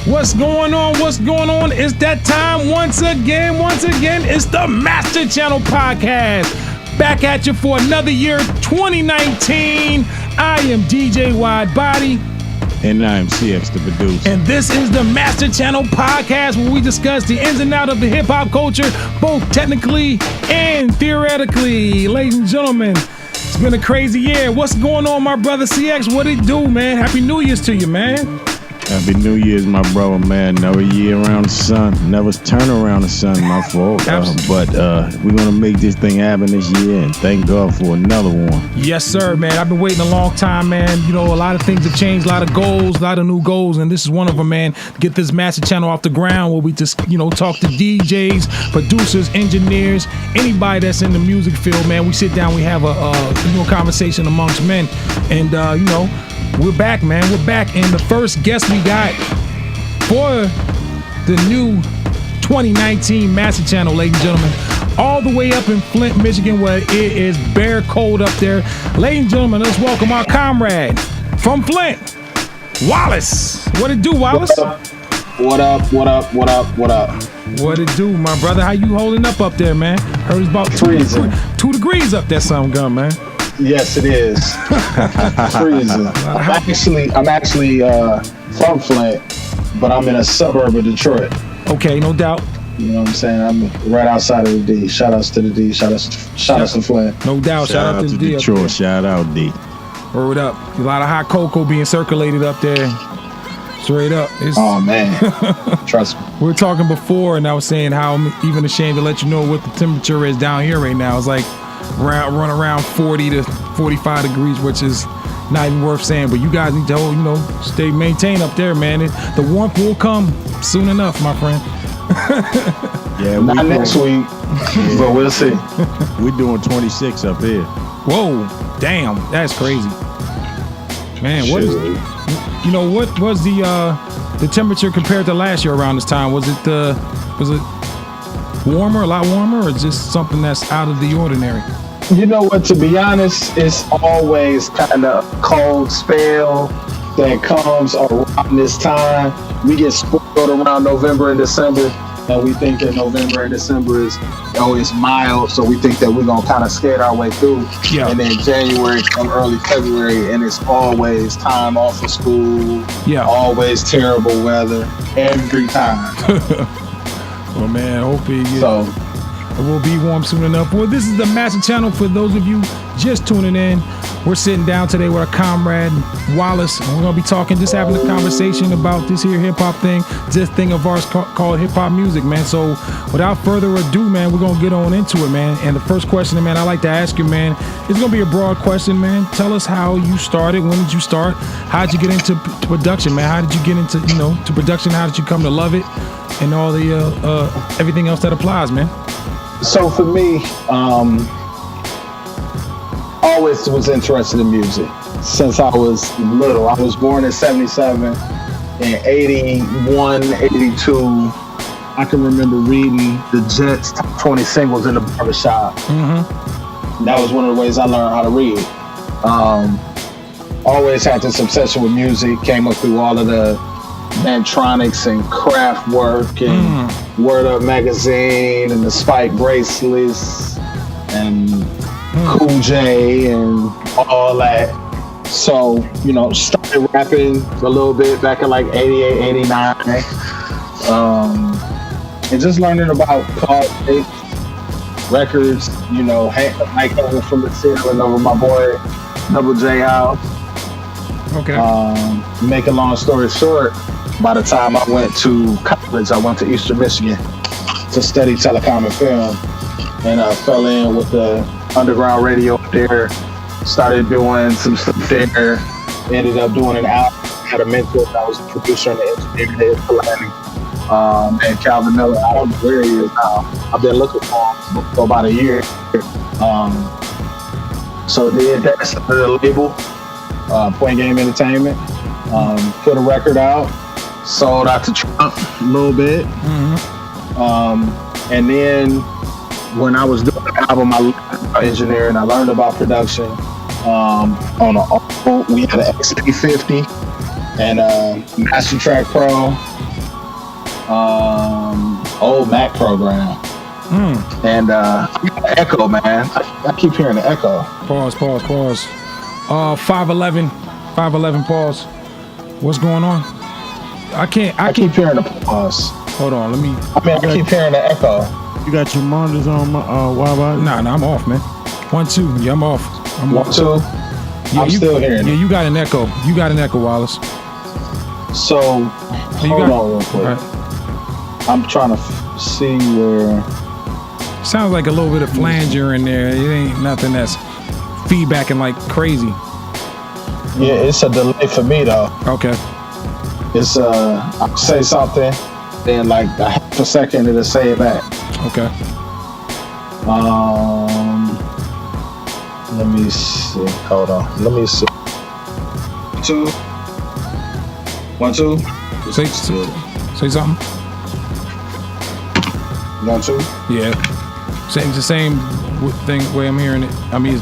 What's going on? What's going on? It's that time once again. It's the Master Channel Podcast. Back at you for another year, 2019. I am DJ Widebody. And I'm CX the producer. And this is the Master Channel Podcast, where we discuss the ins and outs of the hip-hop culture, both technically and theoretically. Ladies and gentlemen, it's been a crazy year. What's going on, my brother CX? What it do, man? Happy New Year's to you, man. Happy New Year's, my brother, man. Never year around the sun. Never turn around the sun, my fault. But we're going to make this thing happen this year, and thank God for another one. Yes, sir, man. I've been waiting a long time, man. You know, a lot of things have changed, a lot of goals, a lot of new goals, and this is one of them, man. Get this Master Channel off the ground where we just, you know, talk to DJs, producers, engineers, anybody that's in the music field, man. We sit down, we have a conversation amongst men, and, you know, we're back, man. We're back. And the first guest we got for the new 2019 Master Channel, ladies and gentlemen, all the way up in Flint, Michigan, where it is bare cold up there. Ladies and gentlemen, let's welcome our comrade from Flint, Wallace. What it do, Wallace? What up? What it do, my brother? How you holding up there, man? Heard it's about 2 degrees up there, something gun, man. Yes, it is. Freezing. I'm actually from Flint, but I'm in a suburb of Detroit. Okay, no doubt. You know what I'm saying? I'm right outside of the D. Shout outs to the D. Shout outs to Flint. No doubt. Shout out to the Detroit. Shout out D. Word up. A lot of hot cocoa being circulated up there. Straight up. Oh man. Trust me. We were talking before, and I was saying how I'm even ashamed to let you know what the temperature is down here right now. It's like run around 40 to 45 degrees, which is not even worth saying, but you guys need to maintain up there, man. The warmth will come soon enough, my friend. Yeah, not next week, but we'll see. We're doing 26 up here. Whoa, damn, that's crazy, man. What is, what was the temperature compared to last year around this time? Was it warmer, a lot warmer, or just something that's out of the ordinary? You know what, to be honest, it's always kind of a cold spell that comes around this time. We get spoiled around November and December, and we think that November and December is always mild, so we think that we're going to kind of skate our way through. Yeah. And then January come early February, and it's always time off of school. Yeah. Always terrible weather every time. Well, man, hopefully it will be warm soon enough. Well, this is the Master Channel. For those of you just tuning in, we're sitting down today with our comrade Wallace, and we're gonna be talking, just having a conversation about this here hip hop thing, this thing of ours called hip hop music, man. So, without further ado, man, we're gonna get on into it, man. And the first question, man, I like to ask you, man, it's gonna be a broad question, man. Tell us how you started. When did you start? How did you get into production, man? How did you get into to production? How did you come to love it? And all the everything else that applies, man. So for me, always was interested in music since I was little. I was born in 77. In 81, 82, I can remember reading the Jets top 20 singles in the barbershop. Mm-hmm. That was one of the ways I learned how to read. Always had this obsession with music, came up through all of the Mantronics and Kraftwerk and Word Up magazine and the Spike bracelets and Cool J and all that. So, started rapping a little bit back in like 88, 89. And just learning about politics, records, hanging from the ceiling over my boy Double J house. Okay. Make a long story short, by the time I went to college, I went to Eastern Michigan to study telecom and film, and I fell in with the underground radio up there, started doing some stuff there, ended up doing an album, had a mentor that was the producer and the engineer there, and Calvin Miller. I don't know where he is now. I've been looking for him for about a year. So did that, started a label, Point Game Entertainment, put a record out, sold out to Trump a little bit. And then when I was doing the album, I learned about engineering, I learned about production. We had an XP50 and a Master Track Pro old Mac program. And echo, man. I keep hearing the echo. Pause. 511, pause. What's going on? I keep hearing the pause. Hold on, I keep hearing the echo. You got your monitors on, why? Nah, I'm off, man. 1, 2. Yeah, I'm off. 1, 2. Yeah, I'm still hearing Yeah, it. you got an echo. Wallace. So, hold on real quick. Right. I'm trying to see where... Sounds like a little bit of flanger in there. It ain't nothing that's feedbacking like crazy. Yeah, it's a delay for me, though. Okay. It's, I'll say something, then like a half a second, it'll say it back. Okay. Let me see. Hold on. Let me see. 2. 1, 2. Say something. 1, 2. Yeah. It's the same thing way I'm hearing it. I mean,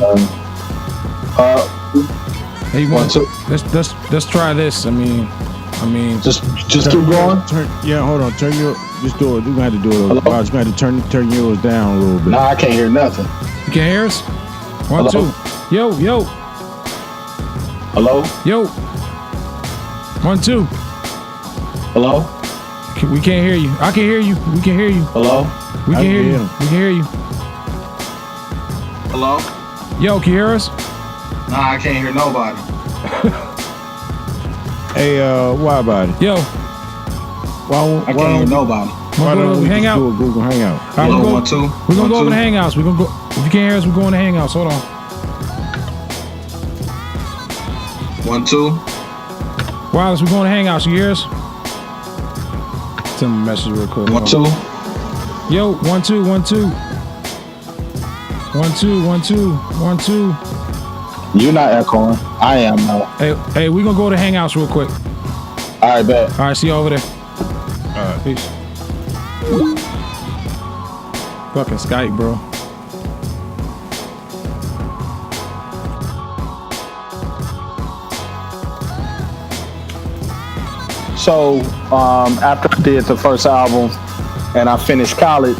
hey, 1, 2. Let's try this. I mean, just keep going. Hold on. Just do it. You're gonna have to do it. You're gonna have to turn yours down a little bit. Nah, I can't hear nothing. You can't hear us? 1, Hello? 2. Yo. Hello? Yo. 1, 2. Hello? We can't hear you. I can hear you. We can hear you. Hello? We can hear you. We can hear you. Hello? Yo, can you hear us? Nah, I can't hear nobody. Hey, why about it? Yo. I can't hear nobody. Why don't we hang just out? do a Google Hangout? All right, Hello, 1, 2. We're gonna go over the Hangouts. We're gonna go. If you can't hear us, we're going to Hangouts. Hold on. 1, 2. Wallace, we're going to Hangouts. You hear us? Send me a message real quick. 1, 2. Yo, 1, 2, 1, 2. 1, 2, 1, 2, 1, 2. You're not echoing. I am though. Hey, we're gonna go to Hangouts real quick. All right, bet. All right, see you over there. All right, peace. Fucking Skype, bro. So after I did the first album and I finished college,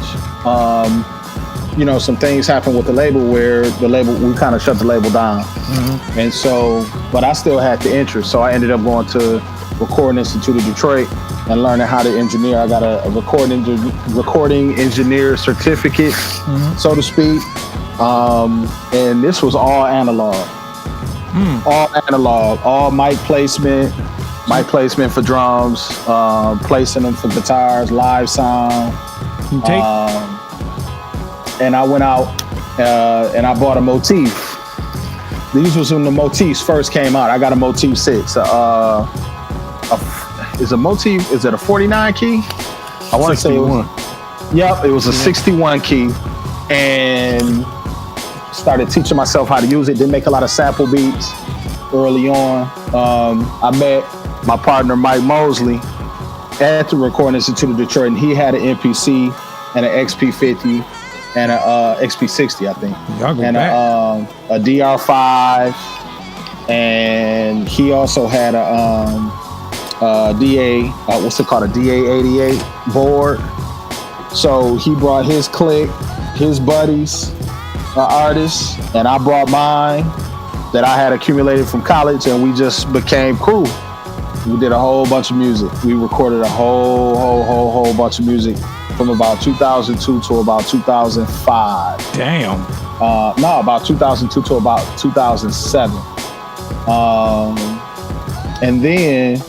some things happened with the label where we kind of shut the label down. Mm-hmm. And so, but I still had the interest. So I ended up going to Recording Institute of Detroit and learning how to engineer. I got a recording engineer certificate, so to speak. And this was all analog. All mic placement for drums, placing them for guitars, live sound. And I went out and I bought a Motif. These was when the Motifs first came out. I got a Motif 6. Is it a 49 key? I want to say it was. Yep, it was a 61 key. And started teaching myself how to use it. Didn't make a lot of sample beats early on. I met my partner Mike Mosley at the Recording Institute of Detroit, and he had an MPC and an XP50 and a XP60, I think, and a DR5, and he also had a DA, what's it called, a DA88 board. So he brought his clique, his buddies, artists, and I brought mine that I had accumulated from college, and we just became cool. We did a whole bunch of music. We recorded a whole bunch of music from about 2002 to about 2005. Damn. No, about 2002 to about 2007. And then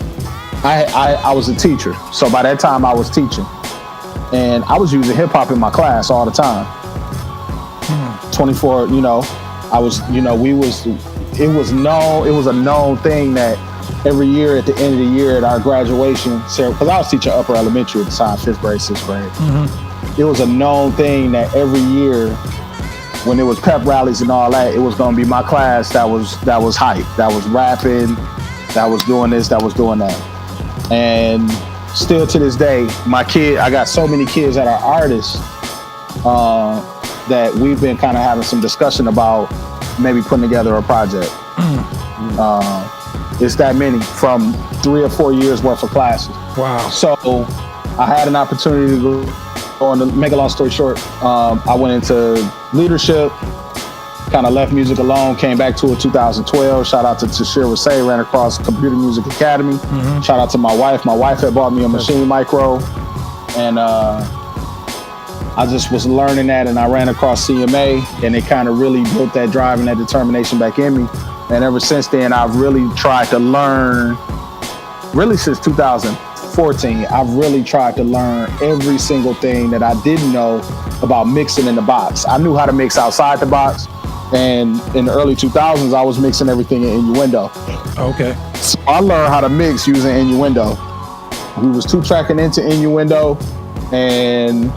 I was a teacher. So by that time I was teaching. And I was using hip hop in my class all the time. 24, it was a known thing that every year at the end of the year at our graduation, because I was teaching upper elementary at the time, 5th grade, 6th grade. It was a known thing that every year when it was pep rallies and all that, it was gonna be my class that was hype, that was rapping, that was doing this, that was doing that. And still to this day, I got so many kids that are artists that we've been kind of having some discussion about maybe putting together a project. It's that many from 3 or 4 years worth of classes. Wow. So I had an opportunity to go on. To make a long story short, I went into leadership. Kind of left music alone. Came back to it 2012. Shout out to Tashir Wasay. Ran across Computer Music Academy. Shout out to my wife. My wife had bought me a machine micro, and I just was learning that, and I ran across CMA, and it kind of really built that drive and that determination back in me. And ever since then, I've really tried to learn. Really, since 2014, I've really tried to learn every single thing that I didn't know about mixing in the box. I knew how to mix outside the box, and in the early 2000s, I was mixing everything in Innuendo. Okay. So I learned how to mix using Innuendo. We was 2-tracking into Innuendo, and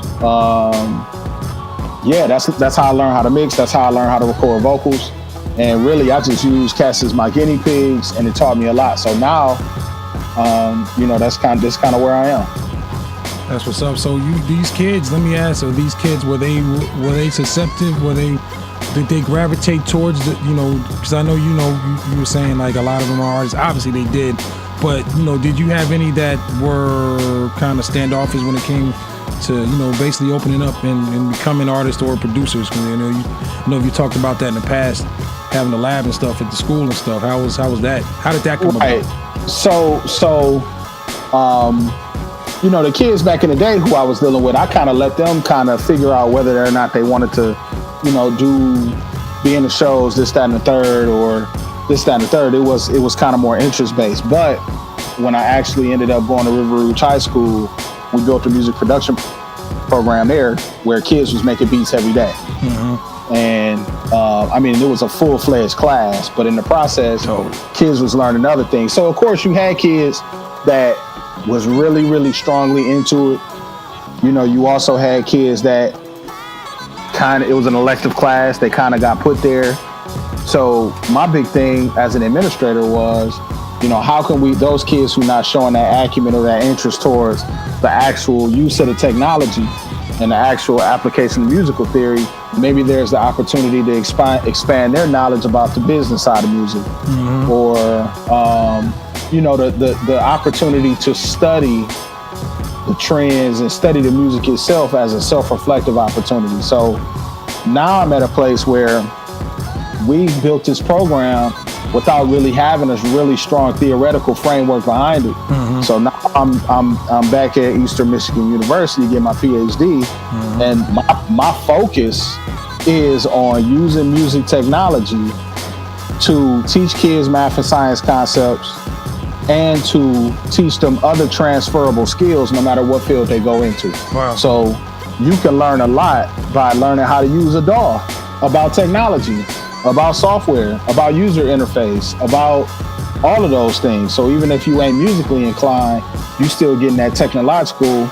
yeah, that's how I learned how to mix. That's how I learned how to record vocals. And really, I just used cats as my guinea pigs, and it taught me a lot. So now, you know, that's kind of where I am. That's what's up. So these kids, let me ask, these kids, were they susceptible? Did they gravitate towards the, you know, because I know, you were saying like a lot of them are artists. Obviously they did, but, you know, did you have any that were kind of standoffish when it came to, you know, basically opening up and becoming artists or producers? Because I know you talked about that in the past, having the lab and stuff at the school and stuff. How was that? How did that come about? So you know, the kids back in the day who I was dealing with, I kind of let them kind of figure out whether or not they wanted to, you know, be in the shows, this, that, and the third, or this, that, and the third. It was kind of more interest based. But when I actually ended up going to River Rouge High School, we built a music production program there where kids was making beats every day. And I mean, it was a full-fledged class, but in the process, kids was learning other things. So of course you had kids that was really, really strongly into it. You know, you also had kids that it was an elective class, they kind of got put there. So my big thing as an administrator was, you know, how can those kids who not showing that acumen or that interest towards the actual use of the technology and the actual application of musical theory, maybe there's the opportunity to expand their knowledge about the business side of music, or you know, the opportunity to study the trends and study the music itself as a self-reflective opportunity. So now I'm at a place where we built this program without really having a really strong theoretical framework behind it. So now I'm back at Eastern Michigan University getting my PhD, and my focus is on using music technology to teach kids math and science concepts and to teach them other transferable skills no matter what field they go into. Wow. So you can learn a lot by learning how to use a DAW, about technology, about software, about user interface, about all of those things. So even if you ain't musically inclined, you still getting that technological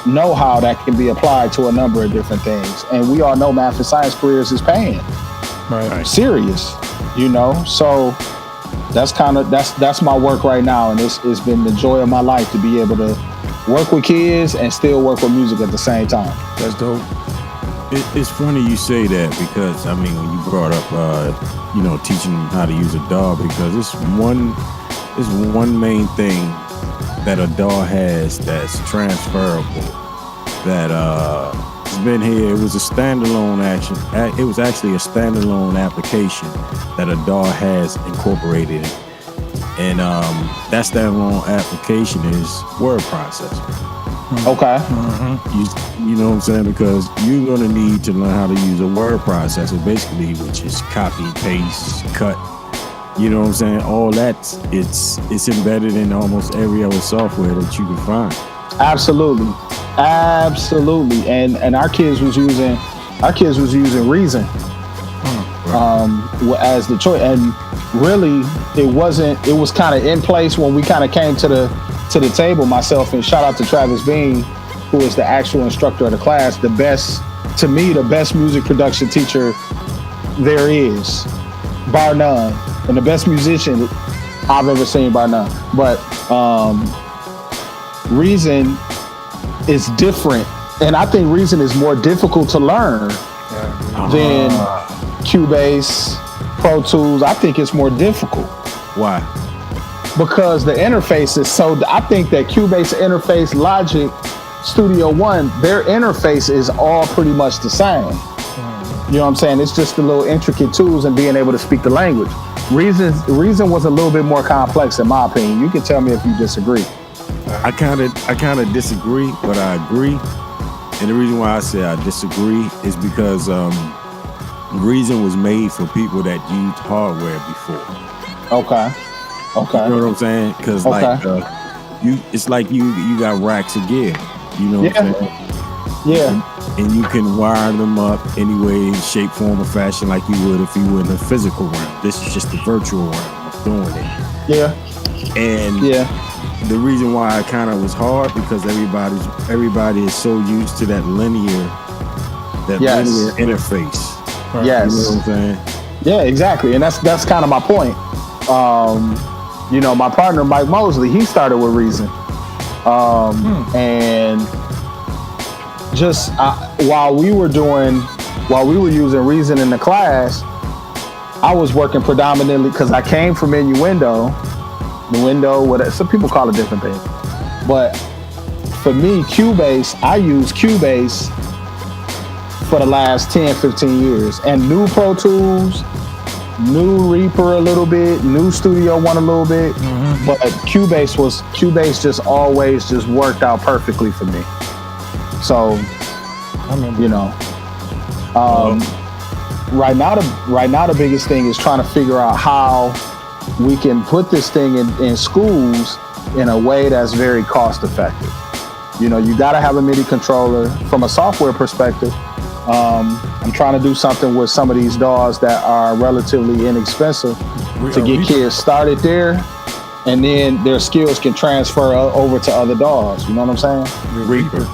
know-how that can be applied to a number of different things. And we all know math and science careers is paying. Right. Serious, you know? So that's my work right now, and it's been the joy of my life to be able to work with kids and still work with music at the same time. That's dope. It's funny you say that, because I mean, when you brought up you know, teaching them how to use a DAW, because it's one main thing that a DAW has that's transferable, that it's been here. It was a standalone action. It was actually a standalone application that a DAW has incorporated in. And that standalone application is word processor. Okay. You know what I'm saying? Because you're going to need to learn how to use a word processor, basically, which is copy, paste, cut. You know what I'm saying? All that, it's embedded in almost every other software that you can find. Absolutely. And our kids was using Reason as the choice. And really, it was kind of in place when we kind of came to the table, myself, and shout out to Travis Bean, who is the actual instructor of the class, the best music production teacher there is, bar none, and the best musician I've ever seen, bar none. But Reason is different, and I think Reason is more difficult to learn than Cubase, Pro Tools. I think it's more difficult. Why? because the interface is so. I think that Cubase interface, Logic, Studio One, their interface is all pretty much the same. You know what I'm saying? It's just the little intricate tools and being able to speak the language. Reason was a little bit more complex in my opinion. You can tell me if you disagree. I kind of disagree, but I agree. And the reason why I say I disagree is because Reason was made for people that used hardware before. Okay. You know what I'm saying? Because it's like you got racks of gear. You know what I'm saying? Yeah. And you can wire them up any way, shape, form, or fashion like you would if you were in the physical realm. This is just the virtual realm of doing it. Yeah. And the reason why it kind of was hard because everybody is so used to that linear interface. Right? Yes. You know what I'm saying? Yeah, exactly. And that's kind of my point. You know, my partner Mike Mosley, he started with Reason. And just while we were using Reason in the class, I was working predominantly because I came from Innuendo, some people call it different things. But for me, Cubase, I use Cubase for the last 10, 15 years. And new Pro Tools, new Reaper a little bit, new Studio One a little bit. But Cubase just always just worked out perfectly for me. So, you know, right now the biggest thing is trying to figure out how we can put this thing in schools in a way that's very cost effective. You know, you got to have a MIDI controller from a software perspective. I'm trying to do something with some of these DAWs that are relatively inexpensive to get kids started there, and then their skills can transfer over to other DAWs. You know what I'm saying? Reaper.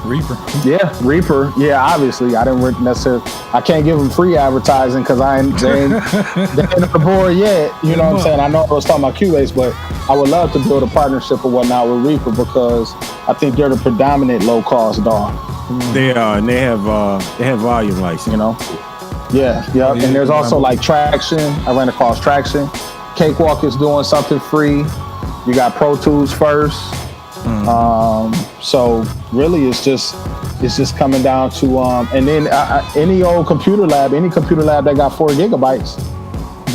Yeah, Reaper. Yeah, obviously, I didn't necessarily. I can't give them free advertising because they ain't on the board yet. You know what I'm saying? I know I was talking about Cubase, but I would love to build a partnership or whatnot with Reaper because I think they're the predominant low cost DAW. They are, and they have volume license. You know? Yeah. And there's also like Traction. I ran across Traction. Cakewalk is doing something free. You got Pro Tools first. So really it's just coming down to and then any computer lab that got 4 gigabytes,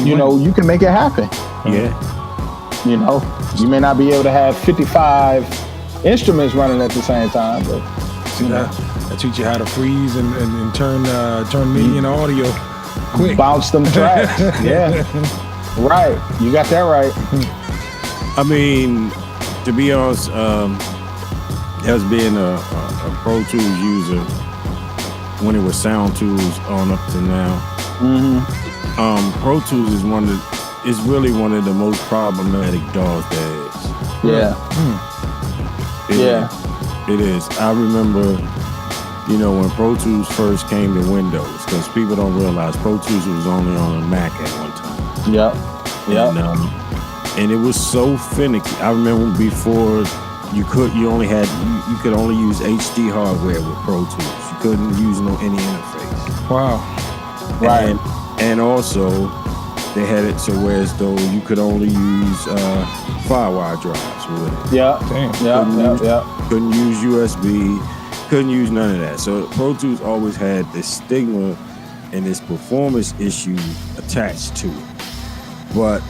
you know, you can make it happen. Yeah. You know, you may not be able to have 55 instruments running at the same time, but I teach you how to freeze and turn MIDI into audio quick. Bounce them tracks. Yeah. Right. You got that right. I mean, to be honest, as being a Pro Tools user, when it was Sound Tools on up to now, Pro Tools is really one of the most problematic DAWs there is. Yeah. It is. I remember, you know, when Pro Tools first came to Windows, because people don't realize Pro Tools was only on a Mac at one time. Yep. And it was so finicky. I remember before you could only use HD hardware with Pro Tools. You couldn't use any interface. Wow. Right. And also they had it so whereas though you could only use FireWire drives with it. Yeah. Damn. Yeah. Couldn't use USB, couldn't use none of that. So Pro Tools always had this stigma and this performance issue attached to it. But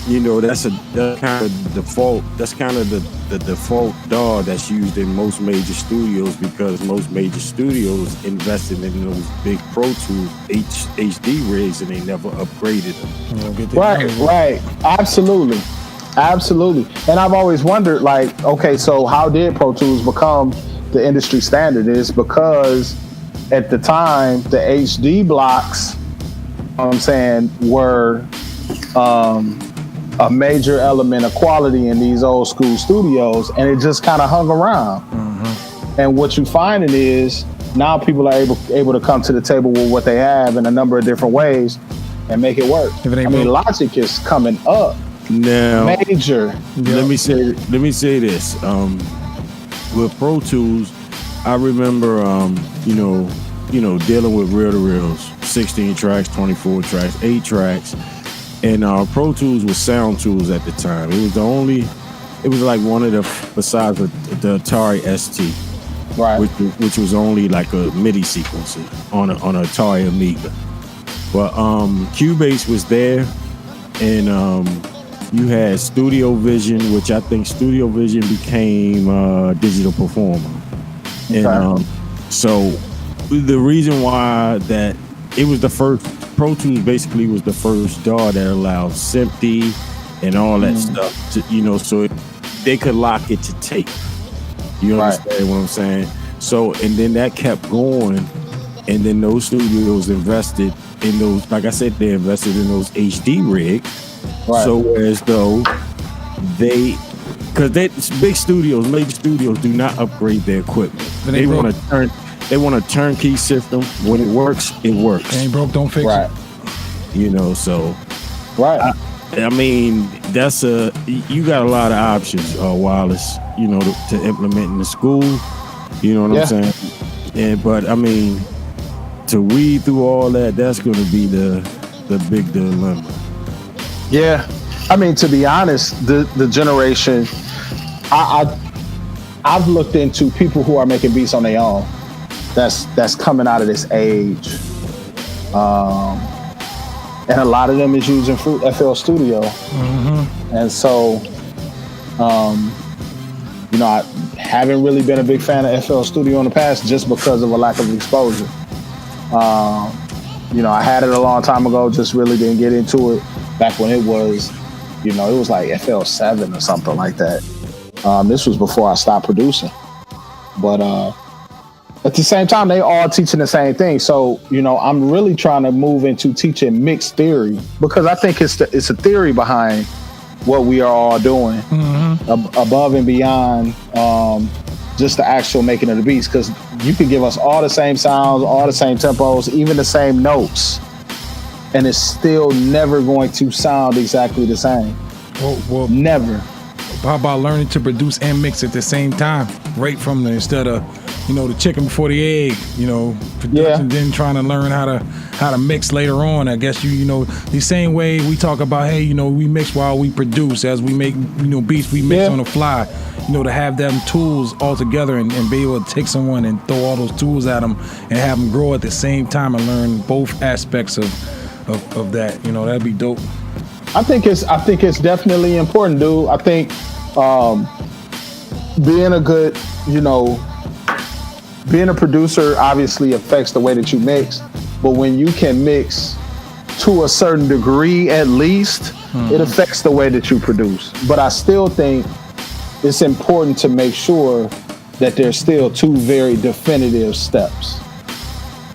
you know, that's kind of default. That's kind of the default DAW that's used in most major studios because most major studios invested in those big Pro Tools HD rigs and they never upgraded them. Right. Absolutely. And I've always wondered, like, okay, so how did Pro Tools become the industry standard? Is because at the time the HD blocks, I'm saying, were a major element of quality in these old school studios, and it just kind of hung around. And what you finding is now people are able to come to the table with what they have in a number of different ways and make it work. I mean, Logic is coming up now. Major. Let me say this. With Pro Tools, I remember you know dealing with reel-to-reels, 16 tracks, 24 tracks, 8 tracks. And Pro Tools was Sound Tools at the time. It was the only it was like one of the, besides the Atari ST, Right. which was only like a MIDI sequencer on a Atari Amiga. But Cubase was there, and you had Studio Vision, which I think Studio Vision became Digital Performer. Okay. And so the reason why that it was the first, Pro Tools basically was the first DAW that allowed SMPTE and all that stuff, to, so they could lock it to tape. You understand what I'm saying? So, and then that kept going, and then those studios invested in those, like I said, they invested in those HD rigs. Right. So as though because big studios, major studios do not upgrade their equipment. They want a turnkey system. When it works, it works. Ain't broke, don't fix it. So. Right. I mean, you got a lot of options, Wallace, to implement in the school. You know what I'm saying? But I mean, to weed through all that, that's going to be the big dilemma. Yeah. I mean, to be honest, the generation, I've looked into people who are making beats on their own. That's coming out of this age. And a lot of them is using FL Studio. Mm-hmm. And so, I haven't really been a big fan of FL Studio in the past just because of a lack of exposure. I had it a long time ago, just really didn't get into it back when it was, it was like FL7 or something like that. This was before I stopped producing. But at the same time, they all teaching the same thing. So, I'm really trying to move into teaching mixed theory because I think it's a theory behind what we are all doing above and beyond just the actual making of the beats. Because you could give us all the same sounds, all the same tempos, even the same notes, and it's still never going to sound exactly the same. Well, never. How about learning to produce and mix at the same time, right from instead of the chicken before the egg, production, then trying to learn how to mix later on. I guess the same way we talk about, hey, we mix while we produce, as we make beats, we mix on the fly. To have them tools all together and be able to take someone and throw all those tools at them and have them grow at the same time and learn both aspects of that. That'd be dope. I think it's definitely important, dude. I think being a good, being a producer obviously affects the way that you mix, but when you can mix to a certain degree at least, it affects the way that you produce. But I still think it's important to make sure that there's still two very definitive steps.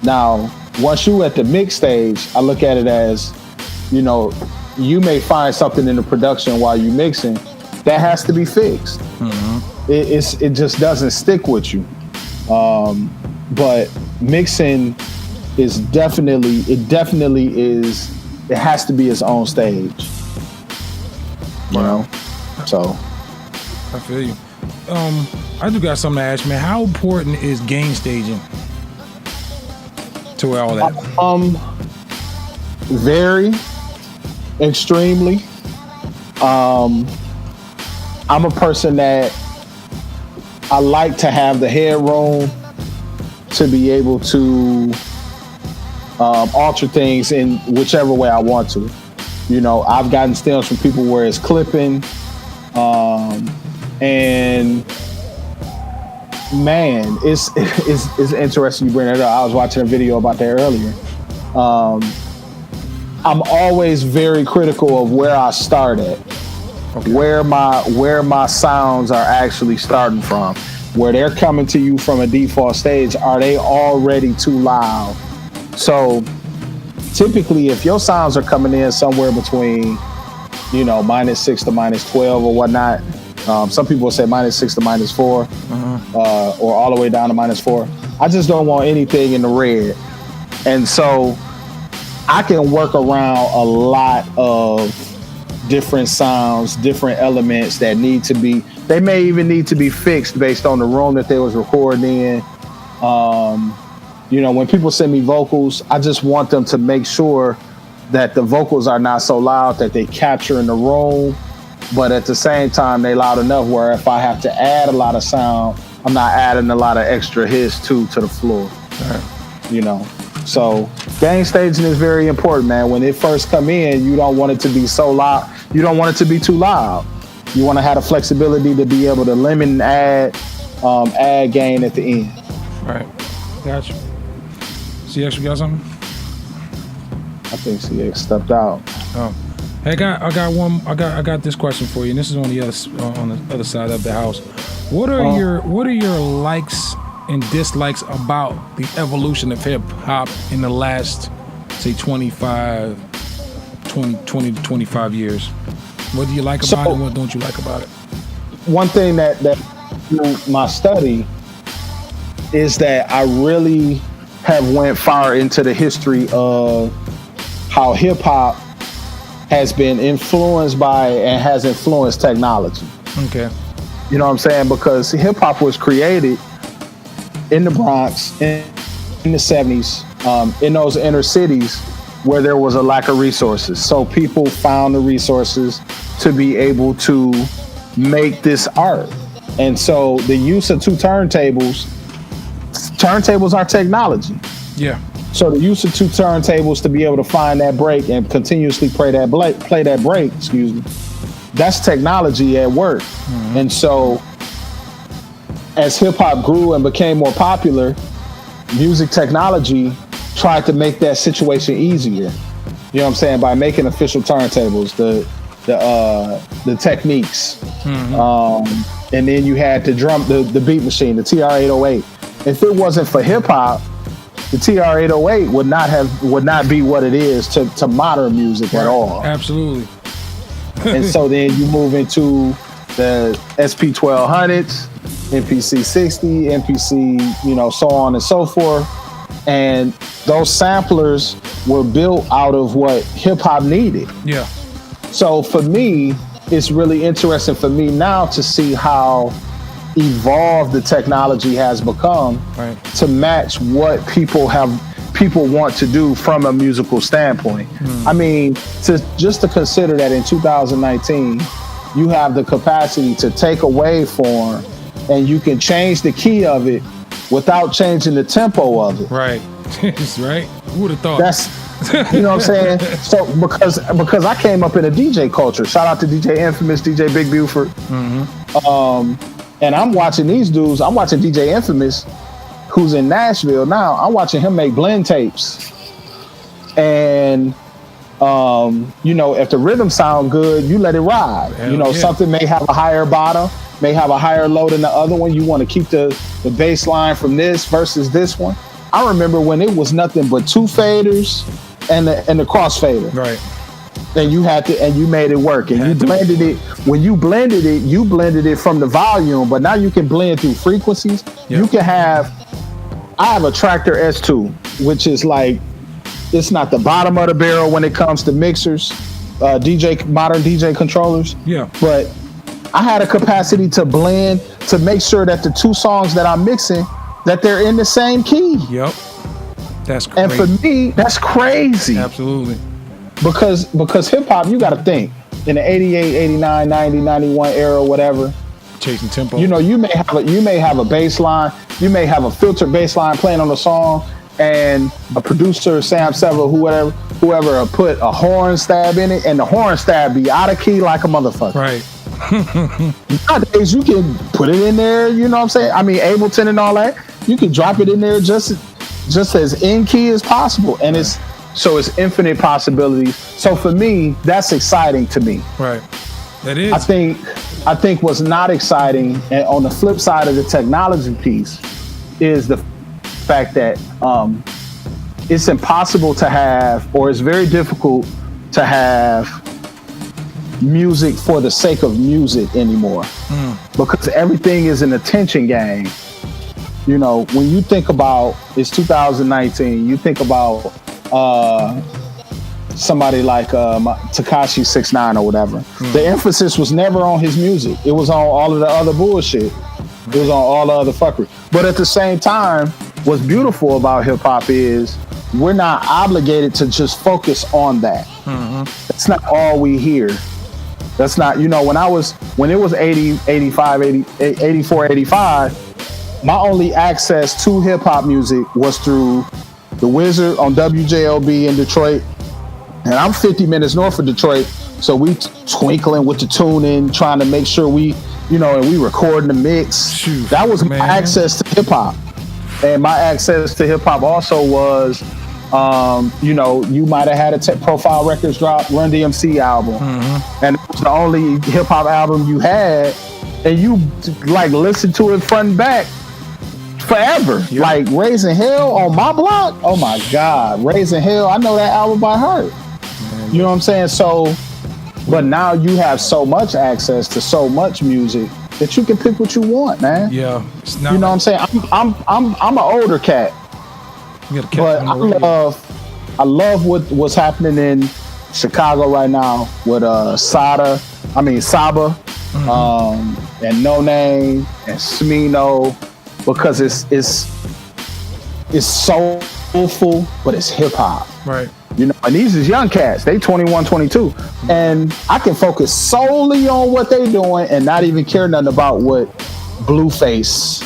Now, once you at the mix stage, I look at it as, you may find something in the production while you mixing that has to be fixed. It just doesn't stick with you. But mixing is definitely it has to be its own stage. So I feel you. I do got something to ask, man. How important is game staging to all that? Very, extremely. I'm a person that I like to have the headroom to be able to alter things in whichever way I want to. I've gotten stems from people where it's clipping, and man, it's interesting you bring that up. I was watching a video about that earlier. I'm always very critical of where I start at. Okay. Where my sounds are actually starting from, where they're coming to you from a default stage, are they already too loud? So typically, if your sounds are coming in somewhere between, -6 to -12 or whatnot, some people say -6 to -4, or all the way down to -4. I just don't want anything in the red, and so I can work around a lot of different sounds, different elements that they may even need to be fixed based on the room that they was recording in. When people send me vocals, I just want them to make sure that the vocals are not so loud that they capture in the room but at the same time, they loud enough where if I have to add a lot of sound, I'm not adding a lot of extra hiss to the floor. Right. You know, so gain staging is very important, man. When it first come in, you don't want it to be so loud. You don't want it to be too loud. You want to have the flexibility to be able to limit and add gain at the end. Right. Gotcha. CX, you got something? I think CX stepped out. Oh. Hey, I got this question for you, and this is on the other side of the house. What are your likes and dislikes about the evolution of hip hop in the last, say, 20 to 25 years? What do you like about it, and what don't you like about it? One thing that through my study is that I really have went far into the history of how hip hop has been influenced by and has influenced technology. Okay. You know what I'm saying? Because hip hop was created in the Bronx in the 70s, in those inner cities where there was a lack of resources. So people found the resources to be able to make this art. And so the use of two turntables are technology. Yeah. So the use of two turntables to be able to find that break and continuously play that break, that's technology at work. Mm-hmm. And so as hip hop grew and became more popular, music technology tried to make that situation easier. You know what I'm saying? By making official turntables, the techniques. Mm-hmm. And then you had the beat machine, the TR-808. If it wasn't for hip hop, the TR-808 would not be what it is to modern music at all. Absolutely. And so then you move into the SP1200s, MPC 60, MPC, so on and so forth. And those samplers were built out of what hip hop needed. Yeah. So for me, it's really interesting for me now to see how evolved the technology has become to match what people want to do from a musical standpoint. I mean, to consider that in 2019, you have the capacity to take a waveform and you can change the key of it without changing the tempo of it. Right. Right. Who would have thought? That's, you know what I'm saying? So because I came up in a DJ culture. Shout out to DJ Infamous, DJ Big Buford. Mm-hmm. And I'm watching these dudes. I'm watching DJ Infamous, who's in Nashville now. I'm watching him make blend tapes. And, if the rhythm sound good, you let it ride. Something may have a higher bottom, may have a higher low than the other one. You want to keep the bass line from this versus this one. I remember when it was nothing but two faders and the crossfader. Right. And you made it work. And you blended it. When you blended it from the volume, but now you can blend through frequencies. Yep. I have a Tractor S2, which is like, it's not the bottom of the barrel when it comes to mixers, modern DJ controllers. Yeah. But I had a capacity to blend to make sure that the two songs that I'm mixing, that they're in the same key. Yep. That's crazy. And for me, that's crazy. Absolutely. Because hip hop, you got to think in the 88, 89, 90, 91 era, whatever. Chasing tempo. You may have a bass line, you may have a filtered bass line playing on the song, and a producer, Sam Seville, whoever put a horn stab in it, and the horn stab be out of key like a motherfucker. Right. Nowadays, you can put it in there, you know what I'm saying? I mean, Ableton and all that, you can drop it in there just as in key as possible. And it's infinite possibilities. So for me, that's exciting to me. Right. That is. I think what's not exciting, and on the flip side of the technology piece, is the fact that it's impossible to have, or it's very difficult to have music for the sake of music anymore. Because everything is an attention game. When you think about, it's 2019, you think about somebody like Tekashi 6ix9ine or whatever. The emphasis was never on his music. It was on all of the other bullshit. It was on all the other fuckery. But at the same time, what's beautiful about hip hop is we're not obligated to just focus on that. That's not all we hear. That's not, when it was 80, 85, 80, 84, 85, my only access to hip hop music was through The Wizard on WJLB in Detroit. And I'm 50 minutes north of Detroit. So we twinkling with the tuning, trying to make sure we, and we recording the mix. Shoot, that was man. my access to hip hop. And my access to hip hop also was, you might have had a Profile Records drop Run DMC album. Mm-hmm. And it was the only hip hop album you had. And you like listened to it front and back forever. Yep. Like Raising Hell on my block. Oh my God. Raising Hell. I know that album by heart. Man. You know what I'm saying? So, but now you have so much access to so much music that you can pick what you want, man. Yeah. You know what I'm saying? I'm an older cat. But I love what's happening in Chicago right now with Saba, mm-hmm. And No Name and Smino, because it's soulful, but it's hip hop. Right. And these is young cats. They 21, 22. And I can focus solely on what they doing and not even care nothing about what Blueface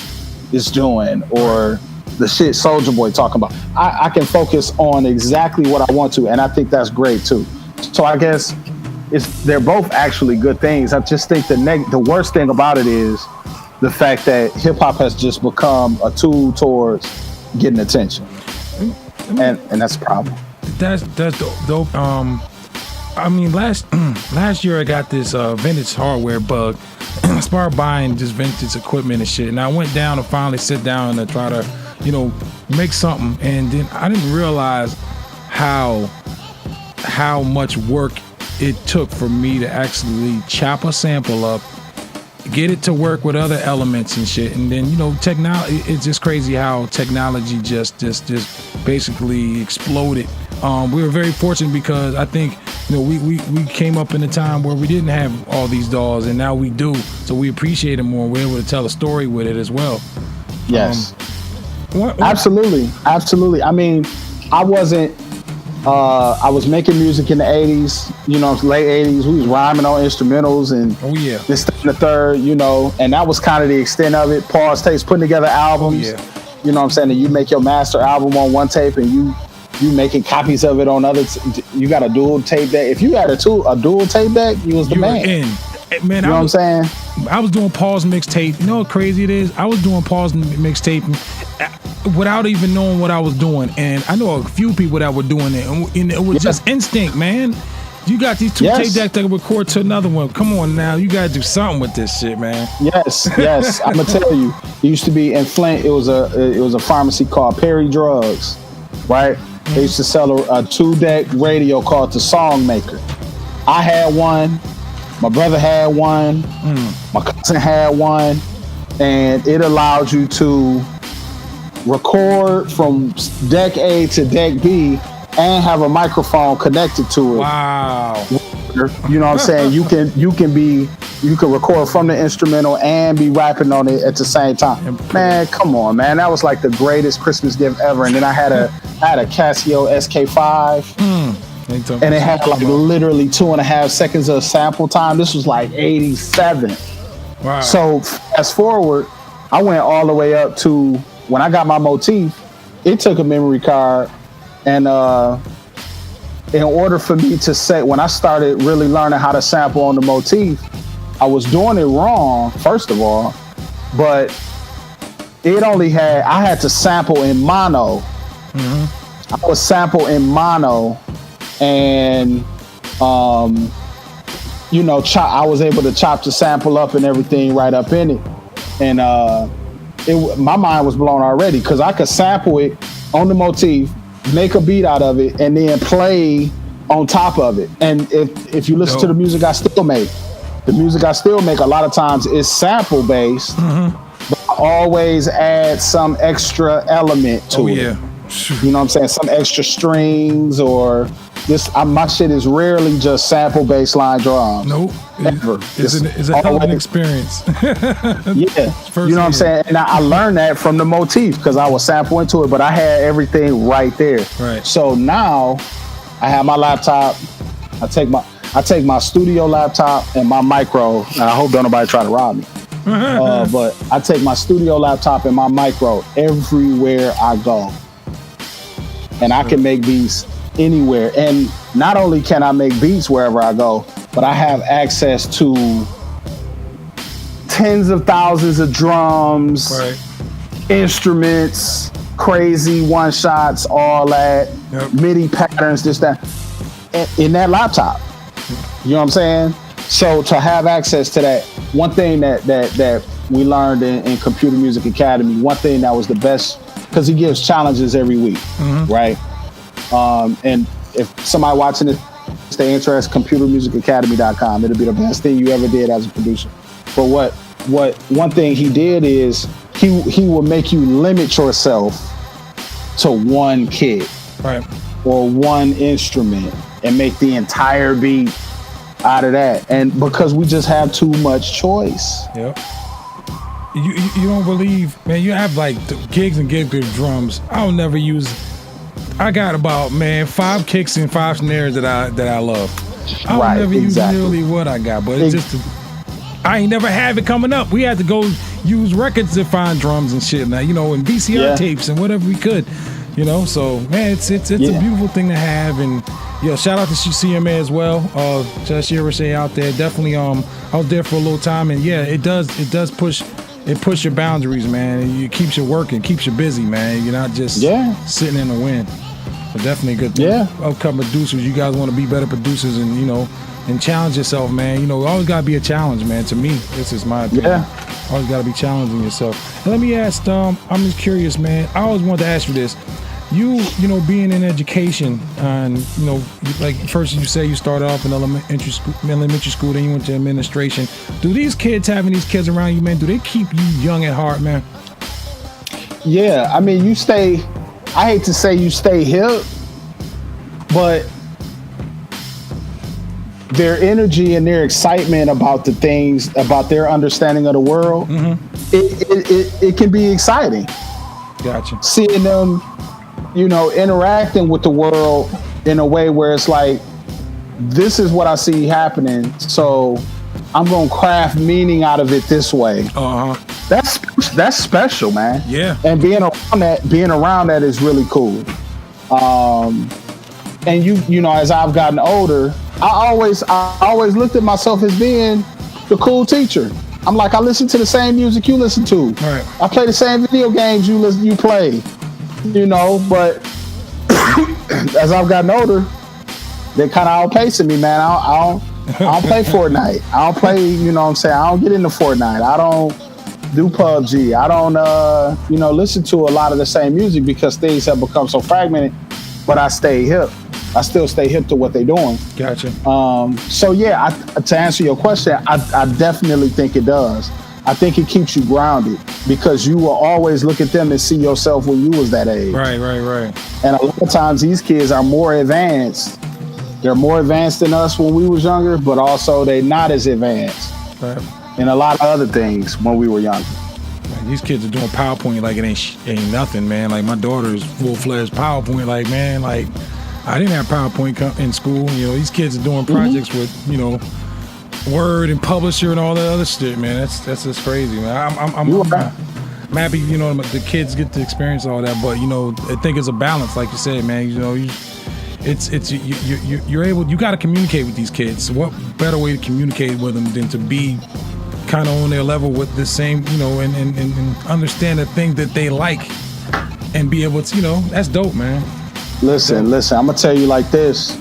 is doing or the shit Soulja Boy talking about. I can focus on exactly what I want to, and I think that's great too. So I guess they're both actually good things. I just think the worst thing about it is the fact that hip hop has just become a tool towards getting attention, and that's a problem. That's dope. Last year I got this vintage hardware bug. I started buying just vintage equipment and shit, and I went down to finally sit down and try to, make something, and then I didn't realize how much work it took for me to actually chop a sample up, get it to work with other elements and shit, and then technology. It's just crazy how technology just basically exploded. We were very fortunate because I think we came up in a time where we didn't have all these DAWs, and now we do, so we appreciate it more. We're able to tell a story with it as well. Yes. Absolutely. I mean, I wasn't. I was making music in the 80s, late 80s. We was rhyming on instrumentals and this, that, and the third, and that was kind of the extent of it. Pause tapes, putting together albums. You know what I'm saying? And you make your master album on one tape and you making copies of it on other. You got a dual tape deck. If you had a dual tape deck, you was the man. Man, you know what I'm saying? I was doing Paul's mixtape. You know how crazy it is? I was doing Paul's mixtape without even knowing what I was doing. And I know a few people that were doing it. And it was just instinct, man. You got these two tape decks that record to another one. Come on now. You got to do something with this shit, man. Yes. I'm going to tell you. It used to be in Flint. It was a pharmacy called Perry Drugs, right? Mm-hmm. They used to sell a 2-deck radio called the Songmaker. I had one. My brother had one. My cousin had one. And it allowed you to record from deck A to deck B and have a microphone connected to it. Wow. You know what I'm saying? You can record from the instrumental and be rapping on it at the same time. Man, come on, man. That was like the greatest Christmas gift ever. And then I had a Casio SK5. And it had like literally 2.5 seconds of sample time. This was like 87. Wow. So fast forward, I went all the way up to when I got my Motif. It took a memory card, and in order for me to say, when I started really learning how to sample on the Motif, I was doing it wrong, first of all, but I had to sample in mono. Mm-hmm. I would sample in mono, and I was able to chop the sample up and everything right up in it, and my mind was blown already because I could sample it on the Motif, make a beat out of it, and then play on top of it. And if you listen to the music I still make, a lot of times is sample based, but I always add some extra element to it. You know what I'm saying? Some extra strings or my shit is rarely just sample bass line drums. Nope. Ever. It's a hell of an experience. You know what I'm saying? And I learned that from the Motif because I was sampling to it, but I had everything right there. Right. So now I have my laptop. I take I take my studio laptop and my micro, and I hope don't nobody try to rob me. But I take my studio laptop and my micro everywhere I go. And I can make beats anywhere. And not only can I make beats wherever I go, but I have access to tens of thousands of drums, instruments, crazy one shots, all that, MIDI patterns, this, that, in that laptop. You know what I'm saying? So to have access to that, one thing that we learned in Computer Music Academy, one thing that was the best, because he gives challenges every week, right? And if somebody watching this, stay interested, computermusicacademy.com. It'll be the best thing you ever did as a producer. But what one thing he did is he will make you limit yourself to one kit, right, or one instrument, and make the entire beat out of that. And because we just have too much choice. Yep. You don't believe, man, you have like gigs and gigs with drums. I'll never use, I got about, man, 5 kicks and 5 snares that I love. I'll never use nearly what I got, but it's just, I ain't never have it coming up. We had to go use records to find drums and shit now, you know, and VCR tapes and whatever we could, you know. So man, it's a beautiful thing to have. And yeah, shout out to CMA as well. Just say out there, definitely. I was there for a little time, and yeah, it does push your boundaries, man. It keeps you working, keeps you busy, man. You're not just sitting in the wind. But definitely a good thing. Yeah. Upcoming producers, you guys want to be better producers, and you know, and challenge yourself, man. You know, always gotta be a challenge, man. To me, this is my opinion. Yeah. Always gotta be challenging yourself. And let me ask, I'm just curious, man. I always wanted to ask you this. You know, being in education, and you know, like first you say you started off in elementary school, then you went to administration. Do these kids, having these kids around you, man, do they keep you young at heart, man? Yeah, I mean, you stay, I hate to say you stay hip, but their energy and their excitement about the things, about their understanding of the world, it can be exciting. Gotcha. Seeing them, you know, interacting with the world in a way where it's like, this is what I see happening, so I'm gonna craft meaning out of it this way. That's special, man. Yeah. And being around that is really cool. And you know, as I've gotten older, I always looked at myself as being the cool teacher. I'm like, I listen to the same music you listen to. Right. I play the same video games you play. You know, but as I've gotten older, they're kind of outpacing me, man. I don't play Fortnite. I don't play, you know what I'm saying? I don't get into Fortnite. I don't do PUBG. I don't, you know, listen to a lot of the same music because things have become so fragmented, but I stay hip. I still stay hip to what they're doing. Gotcha. So yeah, to answer your question, I definitely think it does. I think it keeps you grounded because you will always look at them and see yourself when you was that age. Right. And a lot of times these kids are more advanced. They're more advanced than us when we was younger, but also they're not as advanced in a lot of other things when we were younger. Man, these kids are doing PowerPoint like it ain't nothing, man. Like my daughter's full-fledged PowerPoint. Like, man, like I didn't have PowerPoint in school. You know, these kids are doing projects with, you know, Word and Publisher and all that other shit, man. That's just crazy, man. I'm happy, you know, the kids get to experience all that, but you know, I think it's a balance, like you said, man. You know, you're able, you got to communicate with these kids. So what better way to communicate with them than to be kind of on their level with the same, you know, and understand the thing that they like and be able to, you know, that's dope, man. Listen, I'm gonna tell you like this.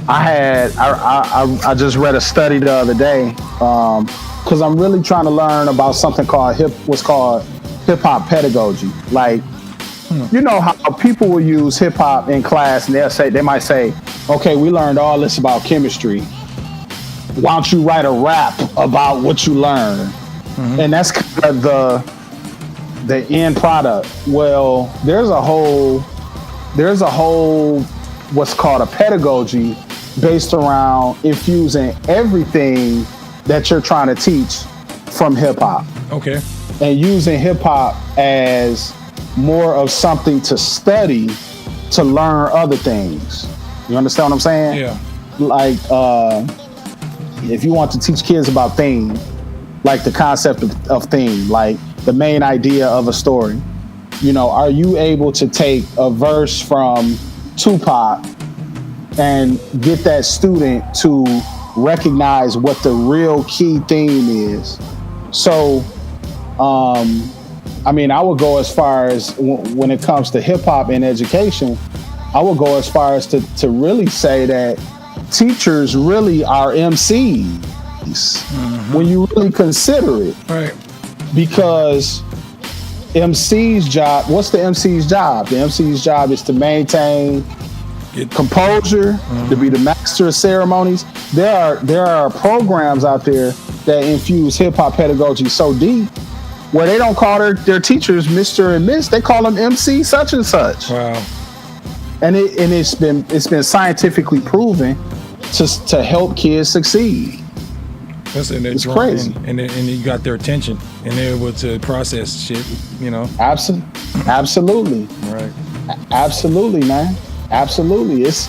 I just read a study the other day because I'm really trying to learn about something called what's called hip hop pedagogy. Like, you know how people will use hip hop in class and they might say, okay, we learned all this about chemistry. Why don't you write a rap about what you learned? And that's kind of the end product. Well, there's a whole what's called a pedagogy based around infusing everything that you're trying to teach from hip hop. Okay. And using hip hop as more of something to study to learn other things. You understand what I'm saying? Yeah. like if you want to teach kids about theme, like the concept of theme, like the main idea of a story, you know, are you able to take a verse from Tupac and get that student to recognize what the real key theme is? So, I mean, I would go as far as when it comes to hip hop and education, I would go as far as to really say that teachers really are MCs when you really consider it. Right. Because MC's job, what's the MC's job? The MC's job is to maintain composure, to be the master of ceremonies. There are programs out there that infuse hip hop pedagogy so deep where they don't call their teachers Mr. and Miss, they call them MC such and such. Wow. And it's been scientifically proven to help kids succeed. It's crazy. And you got their attention and they're able to process shit, you know. Absolutely. Right. Absolutely, man. Absolutely. It's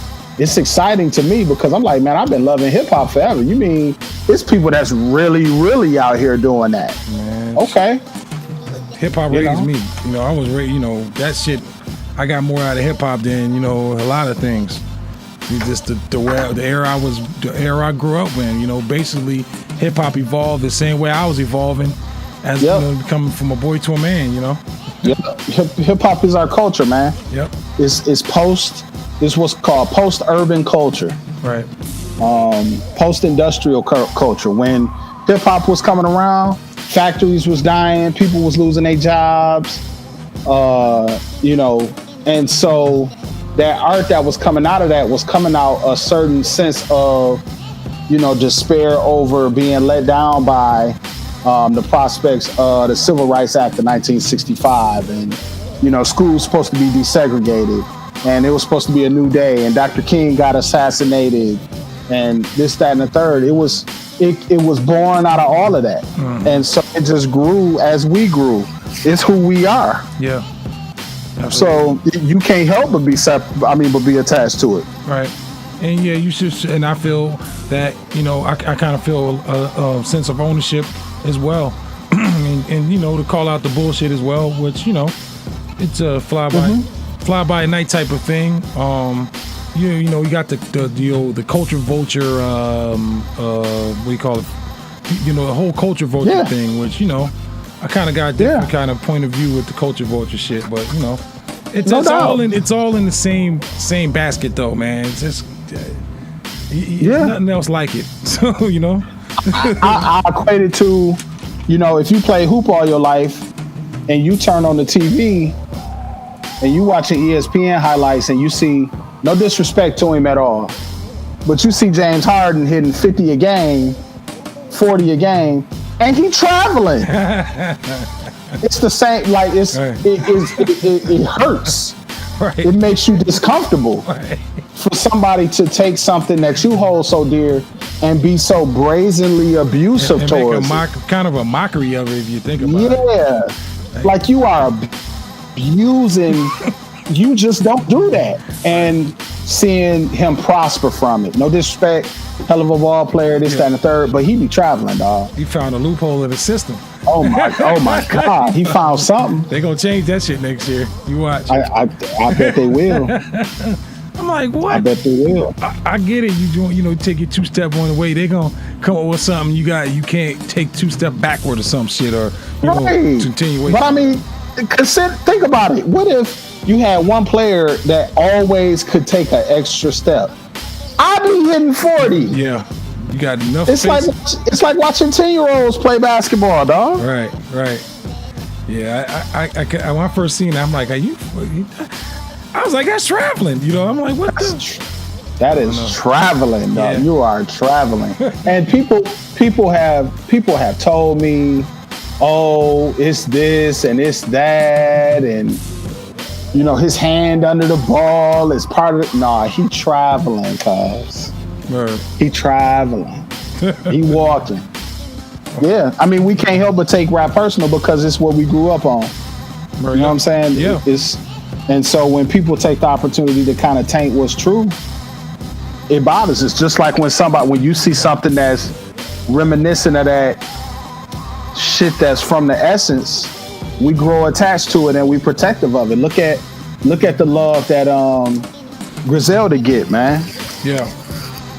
exciting to me because I'm like, man, I've been loving hip hop forever. You mean it's people that's really, really out here doing that? Man. Okay. Hip hop raised me. You know, I was raised, you know, that shit, I got more out of hip hop than, you know, a lot of things. It's just the era I grew up in, you know, basically hip hop evolved the same way I was evolving as, you know, becoming from a boy to a man, you know. Yep. Hip hop is our culture, man. Yep. It's what's called post-urban culture. Right. Post-industrial culture. When hip hop was coming around, factories was dying, people was losing their jobs, you know, and so that art that was coming out of that was coming out a certain sense of, you know, despair over being let down by the prospects of the Civil Rights Act of 1965, and, you know, school's supposed to be desegregated, and it was supposed to be a new day, and Dr. King got assassinated, and this, that, and the third. It was born out of all of that, and so it just grew as we grew. It's who we are. Yeah. Absolutely. So you can't help but be attached to it. Right. And yeah, you should. And I feel that, you know, I kind of feel a sense of ownership as well, and you know, to call out the bullshit as well, which, you know, it's a fly by night type of thing. You know, you got the culture vulture. What do you call it? You know, the whole culture vulture thing, which, you know, I kind of got a different kind of point of view with the culture vulture shit, but, you know, it's all in the same basket though, man. It's just nothing else like it. So, you know, I equate it to, you know, if you play hoop all your life and you turn on the TV and you watching ESPN highlights and you see, no disrespect to him at all, but you see James Harden hitting 50 a game, 40 a game, and he traveling. It's the same, like it hurts. Right. It makes you discomfortable for somebody to take something that you hold so dear and be so brazenly abusive and towards make kind of a mockery of it if you think about it. Yeah, like you are abusing. You just don't do that. And seeing him prosper from it. No disrespect, hell of a ball player, this, that, and the third, but he be traveling, dog. He found a loophole in the system. Oh my God, he found something. They gonna change that shit next year. You watch. I bet they will. I'm like, what? I bet they will. I get it. You know, take it 2 steps on the way. They gonna come up with something you can't take 2 steps backward or some shit, or you know, continue. But I mean, think about it. What if you had one player that always could take an extra step? I'd be hitting 40. Yeah, you got enough. It's like watching 10-year-olds play basketball, dog. Right. Yeah, I when I first seen it, I'm like, are you? I was like, that's traveling. You know, I'm like, what? That is traveling, dog. Yeah. You are traveling. And people have told me, oh, it's this and it's that, and you know, his hand under the ball is part of it. Nah, he traveling, cuz. He traveling. He walking. Yeah, I mean, we can't help but take rap personal because it's what we grew up on. You know what I'm saying? Yeah. And so when people take the opportunity to kind of taint what's true, it bothers us. Just like when you see something that's reminiscent of that shit that's from the essence, we grow attached to it and we protective of it. Look at the love that Griselda get, man. Yeah.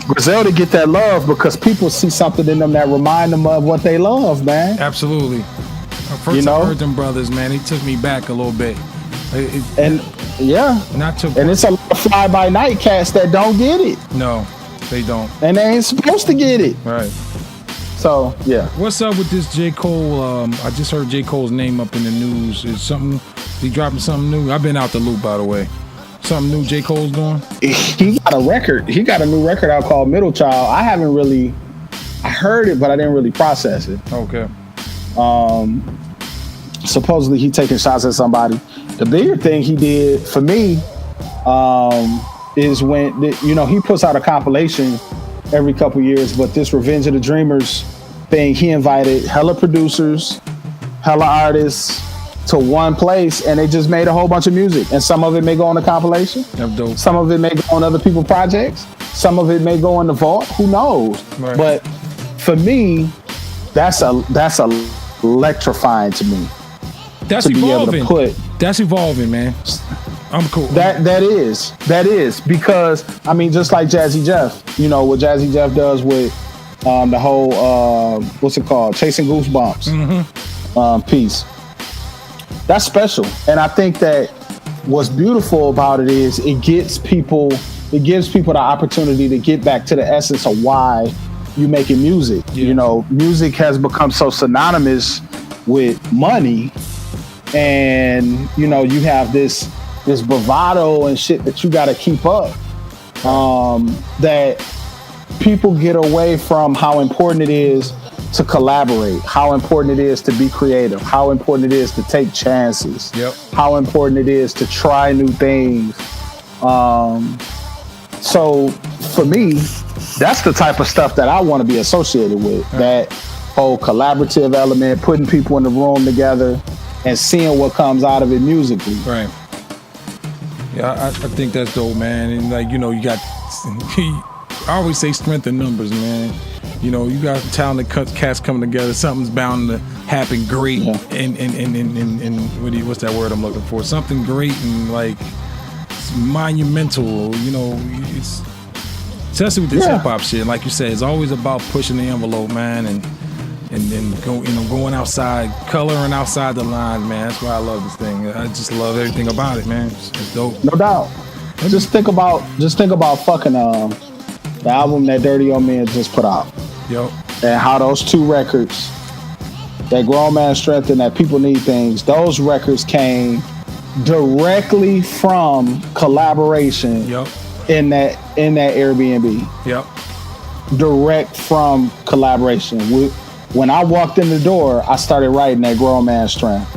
Griselda get that love because people see something in them that remind them of what they love, man. Absolutely. First I heard them brothers, man, he took me back a little bit. And it's a lot of fly by night cats that don't get it. No, they don't. And they ain't supposed to get it. Right. So, yeah. What's up with this J. Cole? I just heard J. Cole's name up in the news. Is he dropping something new? I've been out the loop, by the way. Something new J. Cole's doing? He got a record. He got a new record out called Middle Child. I heard it, but I didn't really process it. Okay. Supposedly he taking shots at somebody. The bigger thing he did for me is when, he puts out a compilation every couple years, but this Revenge of the Dreamers thing, he invited hella producers, hella artists to one place, and they just made a whole bunch of music. And some of it may go on the compilation. That's dope. Some of it may go on other people's projects. Some of it may go in the vault. Who knows? Right. But for me, that's electrifying to me. That's evolving. That's evolving, man. I'm cool. That is because just like Jazzy Jeff, what Jazzy Jeff does with the whole what's it called, Chasing Goosebumps piece. That's special, and I think that what's beautiful about it is it gives people the opportunity to get back to the essence of why you making music. Yeah. Music has become so synonymous with money, and you have this bravado and shit that you got to keep up, that people get away from how important it is to collaborate, how important it is to be creative, how important it is to take chances, how important it is to try new things. So for me, that's the type of stuff that I want to be associated with. Right. That whole collaborative element, putting people in the room together and seeing what comes out of it musically. Right. Yeah, I think that's dope, man. And you got, I always say strength in numbers, man. You got talented cats coming together. Something's bound to happen great, and what's that word I'm looking for? Something great and monumental. It's especially with this hip hop shit. Like you said, it's always about pushing the envelope, man, and going outside, coloring outside the line, man. That's why I love this thing. I just love everything about it, man. It's dope. No doubt. Just think about fucking the album that Dirty Old Man just put out. Yep. And how those two records, that Grown Man Strength and that People Need Things, those records came directly from collaboration. Yep. In that Airbnb. Yep. Direct from collaboration. When I walked in the door, I started writing that Grown Man Strength.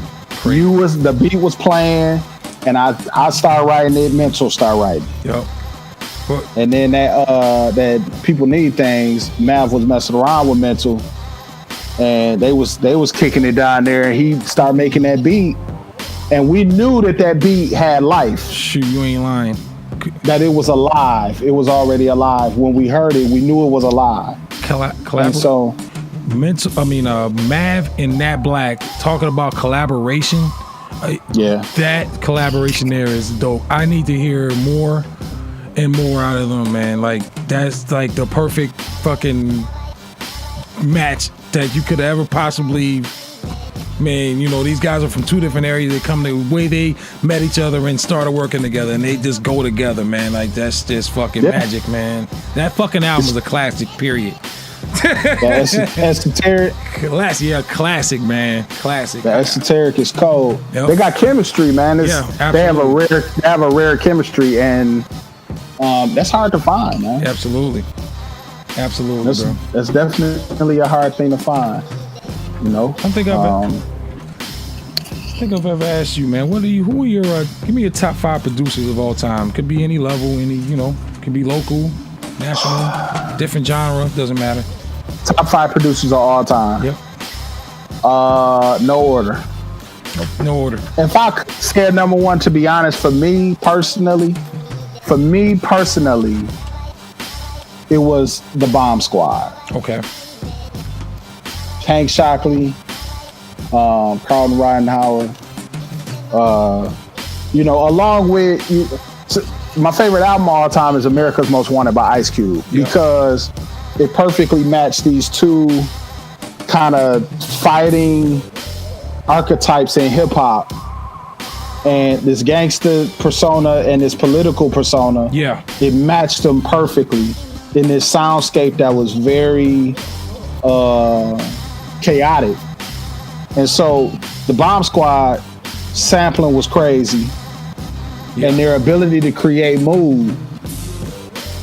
The beat was playing, and I started writing it. Mental started writing. Yep. And then that People Need Things, Mav was messing around with Mental, and they was kicking it down there, and he started making that beat, and we knew that beat had life. Shoot, you ain't lying. That it was alive. It was already alive. When we heard it, we knew it was alive. And so, Mav and Nat Black talking about collaboration. That collaboration there is dope. I need to hear more and more out of them, man. That's the perfect fucking match that you could ever possibly. Man, these guys are from two different areas. They come the way they met each other and started working together, and they just go together, man. That's just fucking magic, man. That fucking album is a classic, period. Esoteric. Classic, man. Classic. The Esoteric is cold. Yep. They got chemistry, man. They have a rare chemistry, and that's hard to find, man. Absolutely, bro. That's definitely a hard thing to find. I don't think I've ever asked you, man. Who are your? Give me your top 5 producers of all time. Could be any level, could be local, national, different genre. Doesn't matter. Top 5 producers of all time. Yep. No order. No order. If I could say number 1, to be honest, for me personally, it was the Bomb Squad. Okay. Hank Shockley, Carlton Ridenhour, along with my favorite album of all time is America's Most Wanted by Ice Cube, because it perfectly matched these two kind of fighting archetypes in hip hop, and this gangster persona and this political persona. Yeah, it matched them perfectly in this soundscape that was very chaotic. And so the Bomb Squad sampling was crazy, and their ability to create mood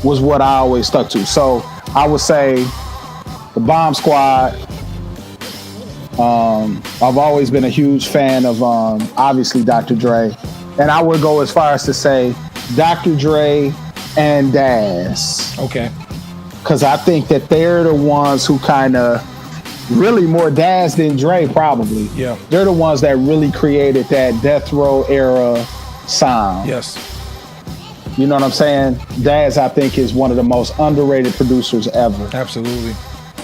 was what I always stuck to. So I would say the Bomb Squad. I've always been a huge fan of obviously Dr. Dre, and I would go as far as to say Dr. Dre and Daz. Okay. Because I think that they're the ones who kind of really more Daz than Dre probably. Yeah. They're the ones that really created that death row era sound. Yes. You know what I'm saying? Daz, I think, is one of the most underrated producers ever. Absolutely.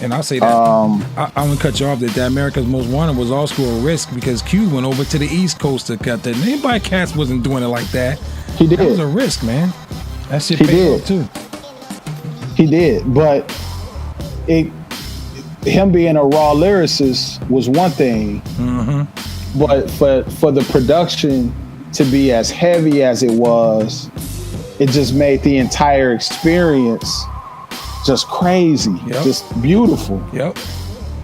And I'll say that I'm gonna cut you off. That America's Most Wanted was also a risk because Q went over to the East Coast to cut that. Anybody cats wasn't doing it like that. He did. That was a risk, man. That shit paid off too. He did, but him being a raw lyricist was one thing, but for the production to be as heavy as it was, it just made the entire experience just crazy, just beautiful. Yep.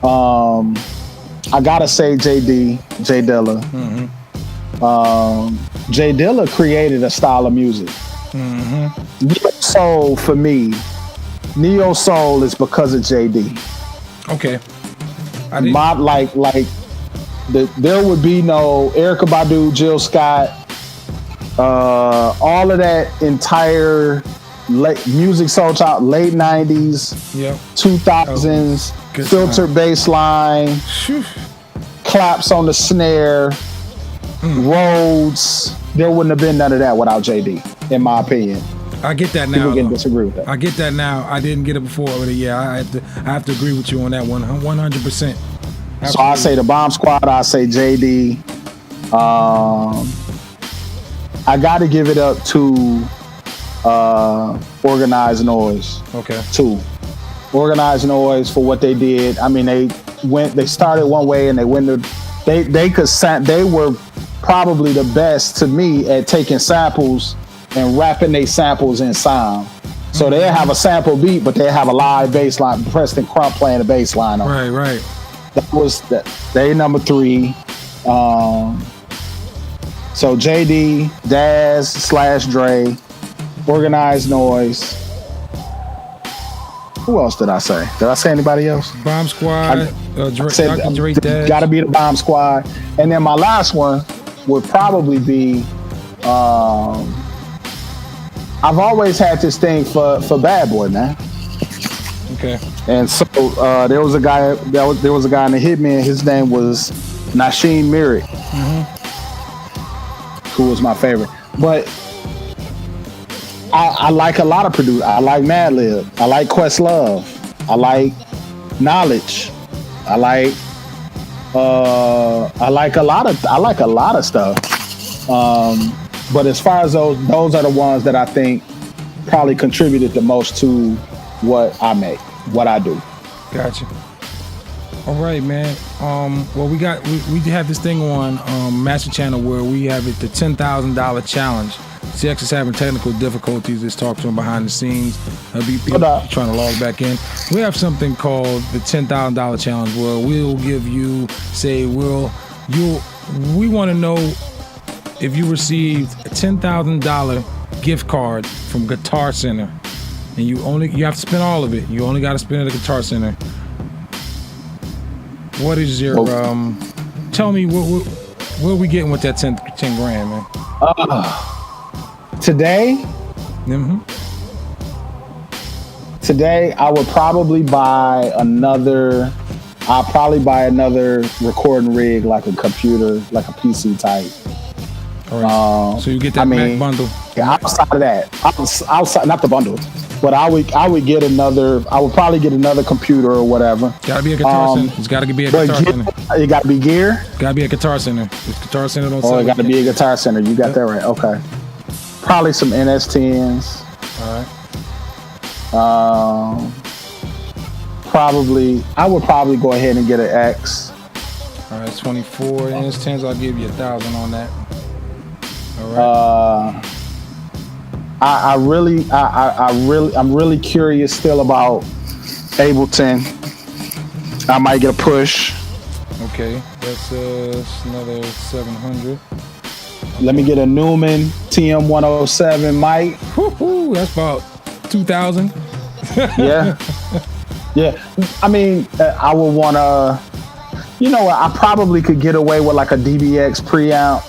I gotta say J Dilla. J Dilla created a style of music. Neo Soul for me, Neo Soul is because of JD. Okay. There would be no Erykah Badu, Jill Scott, all of that entire music soul child, late 90s, 2000s, filtered bass line, claps on the snare, Rhodes. There wouldn't have been none of that without JD, in my opinion. I get that now. People can disagree with that. I get that now. I didn't get it before, but I have to agree with you on that one, 100%. So I say the Bomb Squad. I say JD. I got to give it up to Organized Noise. Okay. Two. Organized Noise for what they did. I mean, they started one way and they were probably the best to me at taking samples and wrapping their samples in sound. So they'll have a sample beat, but they'll have a live bass line, Preston Crump playing the bass line on it. Right. That was they number 3. So JD, Daz / Dre, Organized Noise. Who else did I say? Did I say anybody else? Bomb Squad, Dr. Dre, Daz. Gotta be the Bomb Squad. And then my last one would probably be, I've always had this thing for Bad Boy, man. Okay. And so there was a guy in the Hitman. His name was Nasheem Merrick, who was my favorite. But I like a lot of producers. I like Madlib. I like Questlove. I like Knowledge. I like a lot of stuff. But as far as those are the ones that I think probably contributed the most to what I make, what I do. Gotcha. All right, man. Well, we have this thing on Master Channel where we have it the $10,000 challenge. CX is having technical difficulties. Let's talk to him behind the scenes. People trying to log back in. We have something called the $10,000 challenge where we'll give you, we want to know if you received a $10,000 gift card from Guitar Center, and you have to spend all of it. You only got to spend it at the Guitar Center. What is your tell me what are we getting with that 10 grand, man? Today, today I would probably buy another. I'll probably buy another recording rig, like a computer, like a PC type. All right. So you get that Mac bundle. Yeah, outside of that, outside, not the bundle. But I would get another. I would probably get another computer or whatever. Gotta be a Guitar Center. It's gotta be a Guitar Center. It got to be gear. Gotta be a Guitar Center. If Guitar Center don't Oh, sell it got to be a Guitar Center. You got that right. Okay. Probably some NS10s. All right. Probably. I would probably go ahead and get an X. All right, 24 NS10s. I'll give you 1,000 on that. All right. I'm really curious still about Ableton. I might get a push. Okay, that's another 700. Let me get a Newman TM107 mic. Woo-hoo, that's about 2,000. Yeah. Yeah. I mean, I would want to, I probably could get away with like a DBX preamp,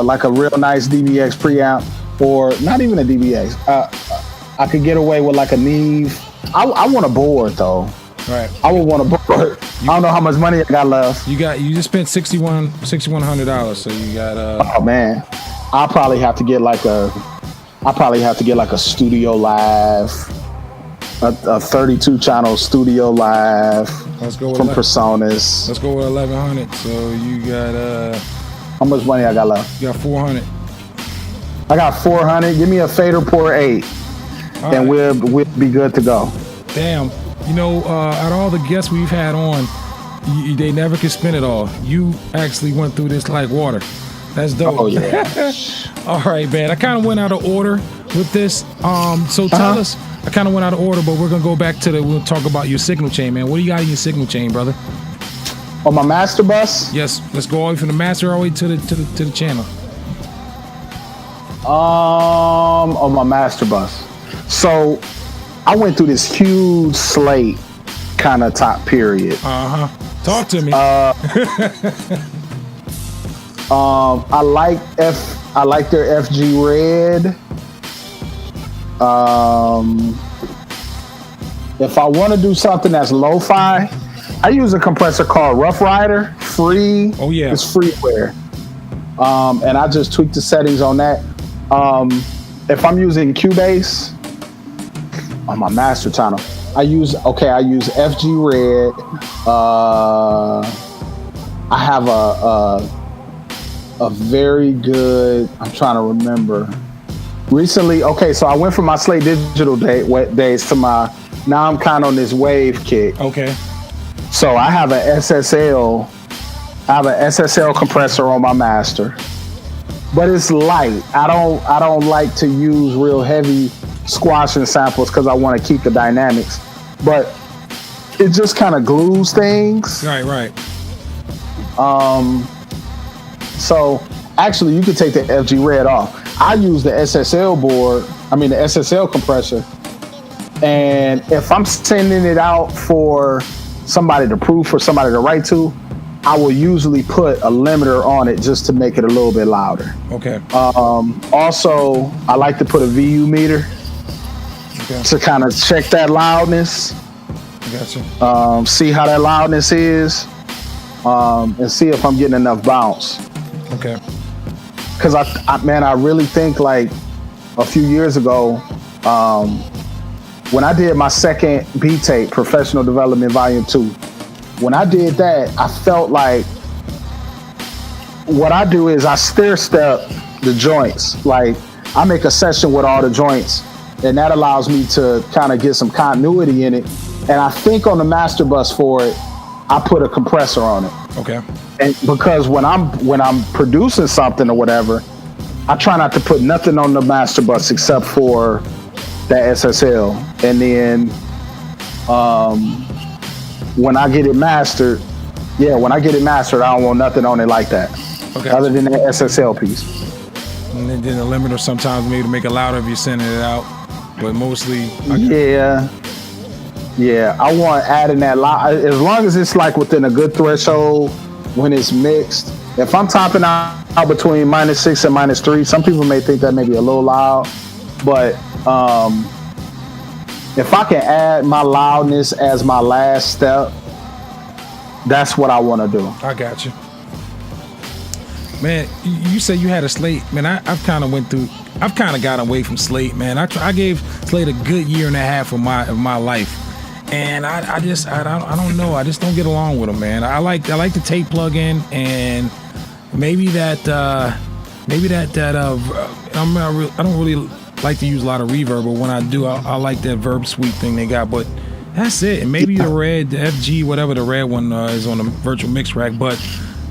like a real nice DBX preamp, or not even a DBX. I could get away with like a Neve. I want a board though. Right. I would want a board. I don't know how much money I got left. You just spent $6,100, so you got Oh man, I'll probably have to get like a Studio Live, a 32 channel Studio Live. Let's go with from PreSonus. Let's go with 1,100. So you got how much money I got left? You got 400. I got 400. Give me a Fader Port 8, and we'll be good to go. Damn. Out of all the guests we've had on, they never could spin it all. You actually went through this like water. That's dope. Oh yeah. All right, man. I kind of went out of order with this. So tell us. I kind of went out of order, but we're gonna go back to we'll talk about your signal chain, man. What do you got in your signal chain, brother? On my master bus? Yes. Let's go all the way from the master all the way to the channel. On my master bus. So I went through this huge slate kind of top period. Talk to me. I like their FG Red. If I want to do something that's lo-fi, I use a compressor called Rough Rider. Free. Oh yeah. It's freeware. And I just tweak the settings on that. If I'm using Cubase on my master channel, I use FG Red. I have a very good, I'm trying to remember. Recently, so I went from my Slate Digital days to now I'm kind of on this Wave kick. Okay. So I have an SSL compressor on my master. But it's light. I don't like to use real heavy squashing samples because I want to keep the dynamics. But it just kind of glues things. Right. So actually, you could take the FG Red off. I use the SSL the SSL compressor. And if I'm sending it out for somebody to proof or somebody to write to, I will usually put a limiter on it just to make it a little bit louder. Okay. Also, I like to put a VU meter to kind of check that loudness. Gotcha. See how that loudness is, and see if I'm getting enough bounce. Okay. Because I really think like a few years ago, when I did my second B tape, Professional Development Volume 2, when I did that, I felt like what I do is I stair step the joints. Like I make a session with all the joints, and that allows me to kind of get some continuity in it. And I think on the master bus for it, I put a compressor on it. Okay. And because when I'm producing something or whatever, I try not to put nothing on the master bus except for that SSL. And then when I get it mastered, I don't want nothing on it like that. Okay. Other than that SSL piece. And then the limiter sometimes maybe to make it louder if you're sending it out, but mostly. Yeah. I want adding that loud as long as it's like within a good threshold when it's mixed. If I'm topping out between -6 and -3, some people may think that may be a little loud, but if I can add my loudness as my last step, that's what I want to do. I got you. Man, you said you had a Slate. Man, I've kind of got away from Slate, man. I gave Slate a good year and a half of my life, and I don't know. I just don't get along with them, man. I like the tape plug-in, and maybe that I don't really like to use a lot of reverb, but when I do, I like that verb sweep thing they got. But that's it. And maybe the FG, whatever the red one is on the virtual mix rack, but.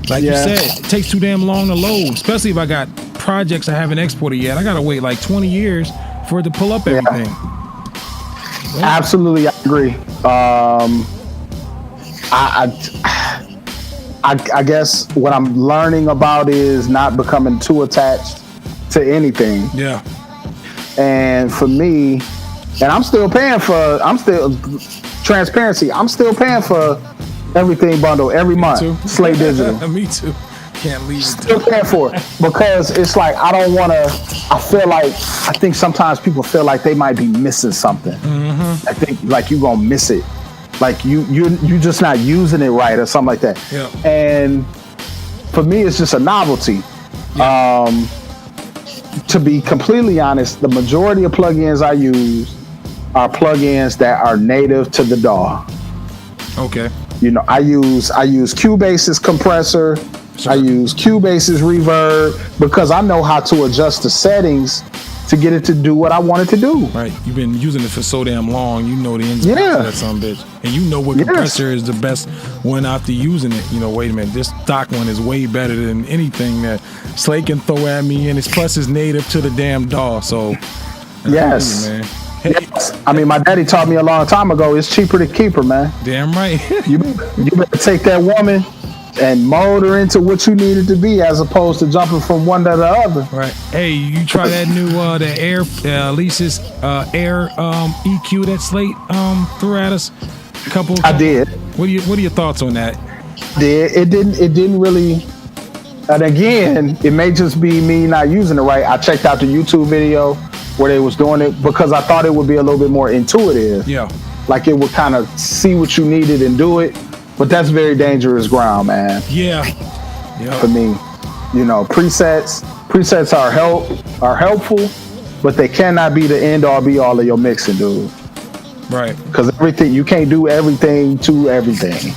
Like you said, it takes too damn long to load, especially if I got projects I haven't exported yet. I got to wait like 20 years for it to pull up everything. Yeah. Absolutely, I agree. I guess what I'm learning about is not becoming too attached to anything. Yeah. And for me, and I'm still transparency, I'm still paying for everything bundle every month. Slate Digital. Me too. Can't leave it. Still paying for it because it's like I think sometimes people feel like they might be missing something. Mm-hmm. I think like you're gonna miss it, like you just not using it right or something like that. Yeah. And for me, it's just a novelty. Yeah. To be completely honest, the majority of plugins I use are plugins that are native to the DAW. Okay. You know, I use Cubase's compressor. Sure. I use Cubase's reverb because I know how to adjust the settings to get it to do what I want it to do. Right. You've been using it for so damn long. You know the ins and outs of that son bitch. And you know what compressor is the best one after using it. You know, wait a minute. This stock one is way better than anything that Slate can throw at me. And it's plus it's native to the damn DAW. So, yes. Man. Yes. I mean, my daddy taught me a long time ago, it's cheaper to keep her, man. Damn right. you better take that woman and mold her into what you need it to be as opposed to jumping from one to the other. Right. Hey, you try that new the Air Lisa's Air EQ that Slate threw at us a couple of times? I did. What are your thoughts on that? It didn't really, and again, it may just be me not using it right. I checked out the YouTube video where they was doing it because I thought it would be a little bit more intuitive. Yeah. Like it would kind of see what you needed and do it. But that's very dangerous ground, man. Yeah. For me. You know, presets are helpful, but they cannot be the end all be all of your mixing, dude. Right. Because you can't do everything to everything.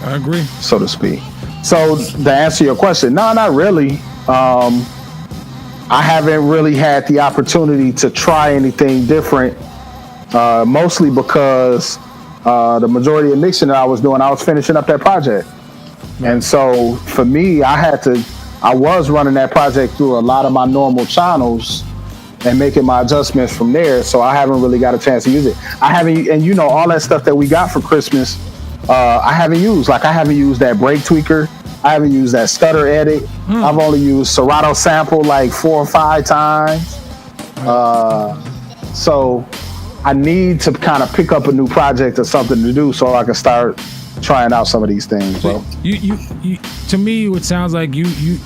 I agree. So to speak. So to answer your question, no, not really. I haven't really had the opportunity to try anything different, mostly because the majority of mixing that I was doing, I was finishing up that project. Right. And so for me, I was running that project through a lot of my normal channels and making my adjustments from there. So I haven't really got a chance to use it. And you know, all that stuff that we got for Christmas, I haven't used. Like I haven't used that break tweaker. I haven't used that stutter edit. I've only used Serato sample like 4 or 5 times. So I need to kind of pick up a new project or something to do so I can start trying out some of these things, bro. You to me, it sounds like you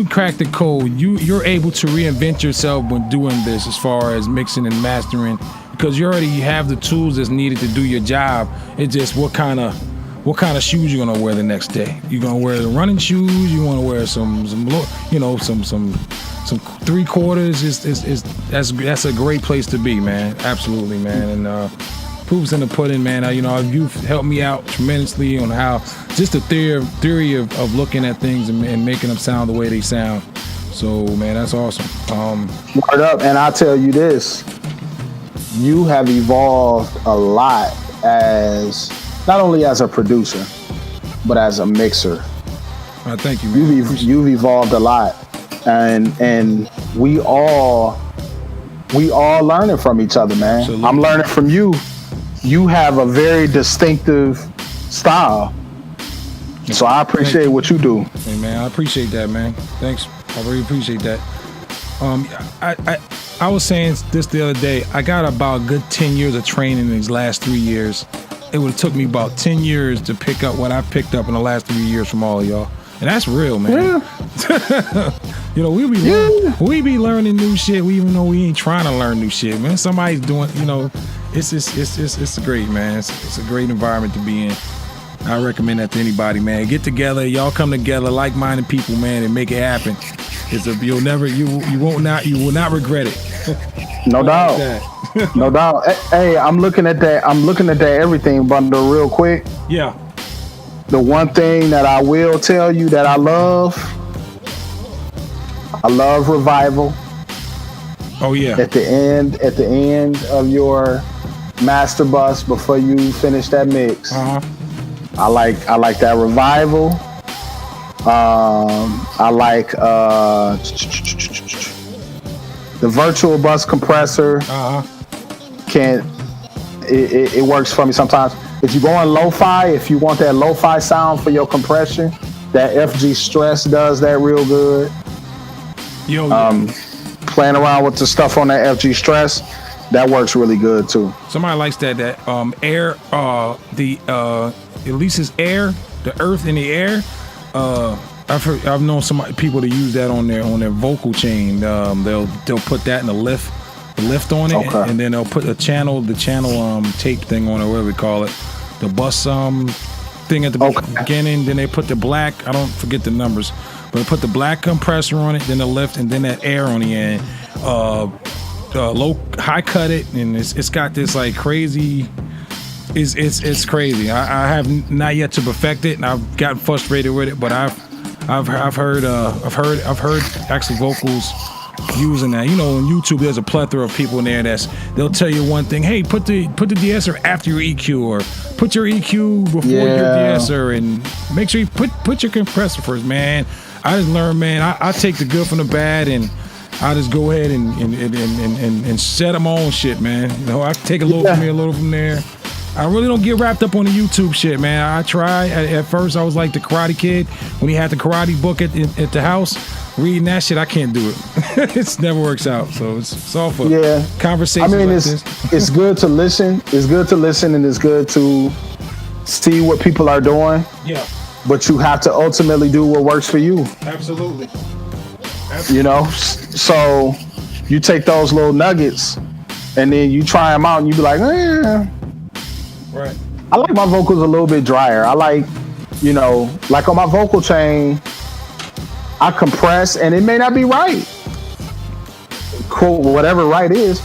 cracked the code. You're able to reinvent yourself when doing this as far as mixing and mastering because you already have the tools that's needed to do your job. It's just what kind of shoes you're gonna wear the next day. You gonna wear the running shoes? You want to wear some 3/4? That's a great place to be, man. Absolutely, man. And proof's in the pudding, man. You've helped me out tremendously on how just the theory of looking at things and making them sound the way they sound. So, man, that's awesome. Word up, and I'll tell you this: you have evolved a lot as. Not only as a producer, but as a mixer. Thank you, man. You've evolved a lot, and we all learning from each other, man. Absolutely. I'm learning from you. You have a very distinctive style, so I appreciate what you do. Hey, man, I appreciate that, man. Thanks, I really appreciate that. I was saying this the other day. I got about a good 10 years of training in these last 3 years. It would have took me about 10 years to pick up what I picked up in the last 3 years from all of y'all. And that's real, man. Yeah. we be learning new shit. We even know we ain't trying to learn new shit, man. Somebody's doing, it's great, man. It's a great environment to be in. I recommend that to anybody, man. Get together, y'all come together, like-minded people, man, and make it happen. You will not regret it. No doubt. No doubt. Hey, I'm looking at that everything bundle real quick. Yeah. The one thing that I will tell you that I love Revival. Oh yeah. At the end of your master bus before you finish that mix. I like that Revival. I like the virtual bus compressor. It works for me sometimes. If you go on lo-fi, if you want that lo-fi sound for your compression, that FG Stress does that real good. Playing around with the stuff on that FG Stress, that works really good too. Somebody likes that air, it releases air, the earth in the air. I've known people to use that on their vocal chain. They'll put that in the lift on it, and then they'll put the channel tape thing on it, whatever we call it, the bus thing at the beginning. Then they put the black, I don't forget the numbers, but they put the black compressor on it, then the lift, and then that air on the end. High cut it, and it's got this like crazy. It's crazy. I have not yet to perfect it, and I've gotten frustrated with it, but I've heard actually vocals using that. You know, on YouTube, there's a plethora of people in there they'll tell you one thing. Hey, put the de-esser after your EQ, or put your EQ before your de-esser, and make sure you put your compressor first, man. I just learned, man. I take the good from the bad, and I just go ahead and set my own shit, man. You know, I take a little from here, a little from there. I really don't get wrapped up on the YouTube shit, man. I try. At first, I was like the Karate Kid when he had the karate book at the house. Reading that shit, I can't do it. It never works out. So it's all for conversations. I mean, it's good to listen. It's good to listen, and it's good to see what people are doing. Yeah. But you have to ultimately do what works for you. Absolutely. You know, so you take those little nuggets, and then you try them out, and you be like, Right. I like my vocals a little bit drier. I like, like on my vocal chain, I compress, and it may not be right. Cool, whatever right is.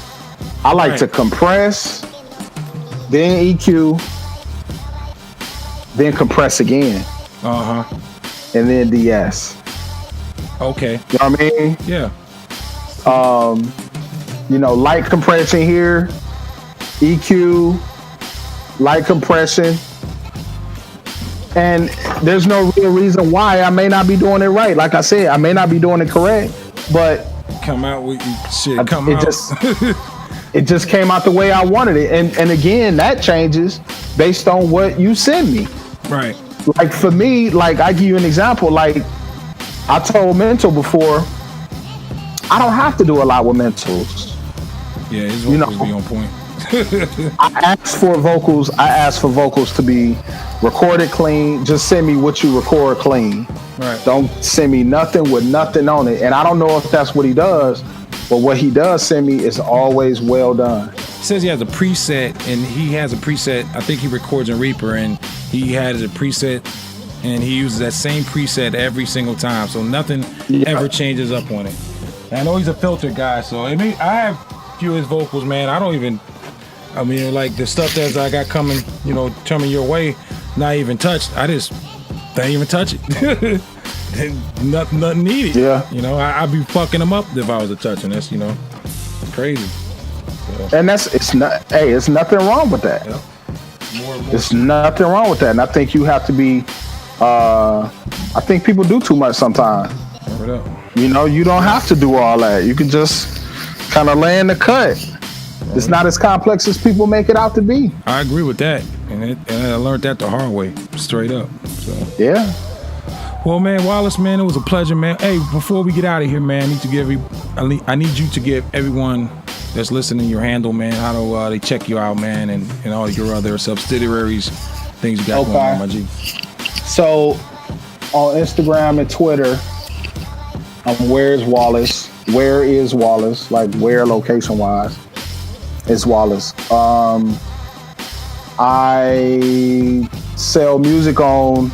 I like to compress, then EQ, then compress again. And then DS. Okay. You know what I mean? Yeah. Light compression here, EQ, light compression, and there's no real reason why I may not be doing it right. Like I said, I may not be doing it correct, but come out with shit. It just came out the way I wanted it, and again, that changes based on what you send me. Right. Like for me, like I give you an example. Like I told Mental before, I don't have to do a lot with Mentals. Yeah, his vocals be on point. I ask for vocals to be recorded clean. Just send me what you record clean. Right. Don't send me nothing with nothing on it. And I don't know if that's what he does, but what he does send me is always well done. He says he has a preset, and he has a preset. I think he records in Reaper, and he has a preset, and he uses that same preset every single time. So nothing ever changes up on it. And I know he's a filter guy, so I have a few of his vocals, man. Like the stuff that I got coming, coming your way, not even touched. I just don't even touch it. nothing needed. Yeah. I'd be fucking them up if I was a touching. That's crazy. So. And it's nothing wrong with that. Yep. More. It's nothing wrong with that. And I think you have to be. I think people do too much sometimes. You don't have to do all that. You can just kind of lay in the cut. It's not as complex as people make it out to be. I agree with that, and I learned that the hard way, straight up. So yeah. Well, man, Wallace, man, it was a pleasure, man. Hey, before we get out of here, man, I need you to give everyone that's listening your handle, man. How do they check you out, man, and all your other subsidiaries, things you got going on, my G. So on Instagram and Twitter, I'm Where is Wallace? Like where location wise? It's Wallace. I sell music on.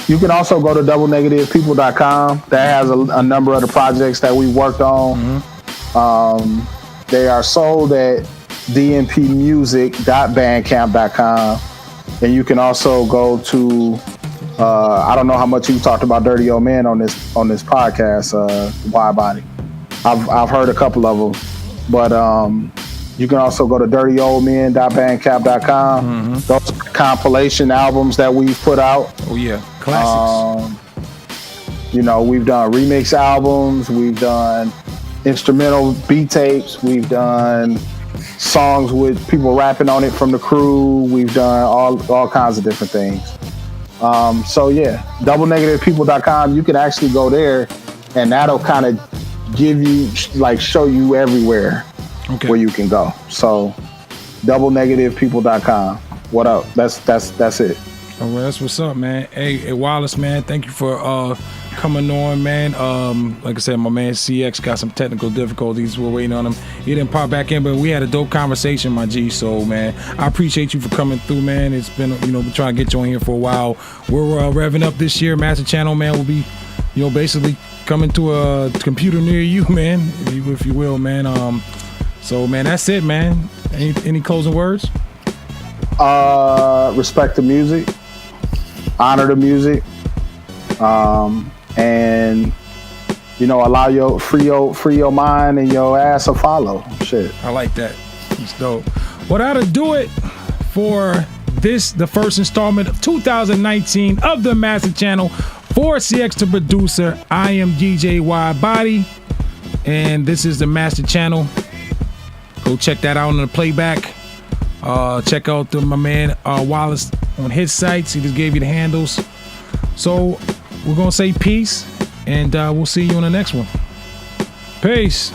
You can also go to doublenegativepeople.com. That has a number of the projects that we worked on. They are sold at dnpmusic.bandcamp.com. And you can also go to, I don't know how much you talked about Dirty Old Man on this podcast, Wide Body. I've heard a couple of them, but you can also go to dirtyoldmen.bandcamp.com. Those are compilation albums that we've put out. Oh yeah, classics. You know, we've done remix albums, we've done instrumental beat tapes, we've done songs with people rapping on it from the crew, we've done all kinds of different things. So yeah, doublenegativepeople.com, you can actually go there and that'll kind of give you, like, show you everywhere where you can go. So doublenegativepeople.com. What up? That's it. Oh, well, that's what's up, man. Hey, Wallace, man, thank you for coming on, man. Like I said, my man CX got some technical difficulties. We're waiting on him. He didn't pop back in, but we had a dope conversation, my G. So, man, I appreciate you for coming through, man. It's been, we're trying to get you on here for a while. We're revving up this year. Master Channel, man, will be, basically coming to a computer near you, man, if you will, man. So, man, that's it, man. Any closing words? Respect the music, honor the music, and allow your free your mind and your ass to follow. Shit, I like that. It's dope. Well, that'll do it for the first installment of 2019 of the Master Channel. For CX the producer, I am DJ Wide Body, and this is the Master Channel. Go check that out on the playback. Check out my man Wallace on his sites. He just gave you the handles. So we're gonna say peace, and we'll see you on the next one. Peace.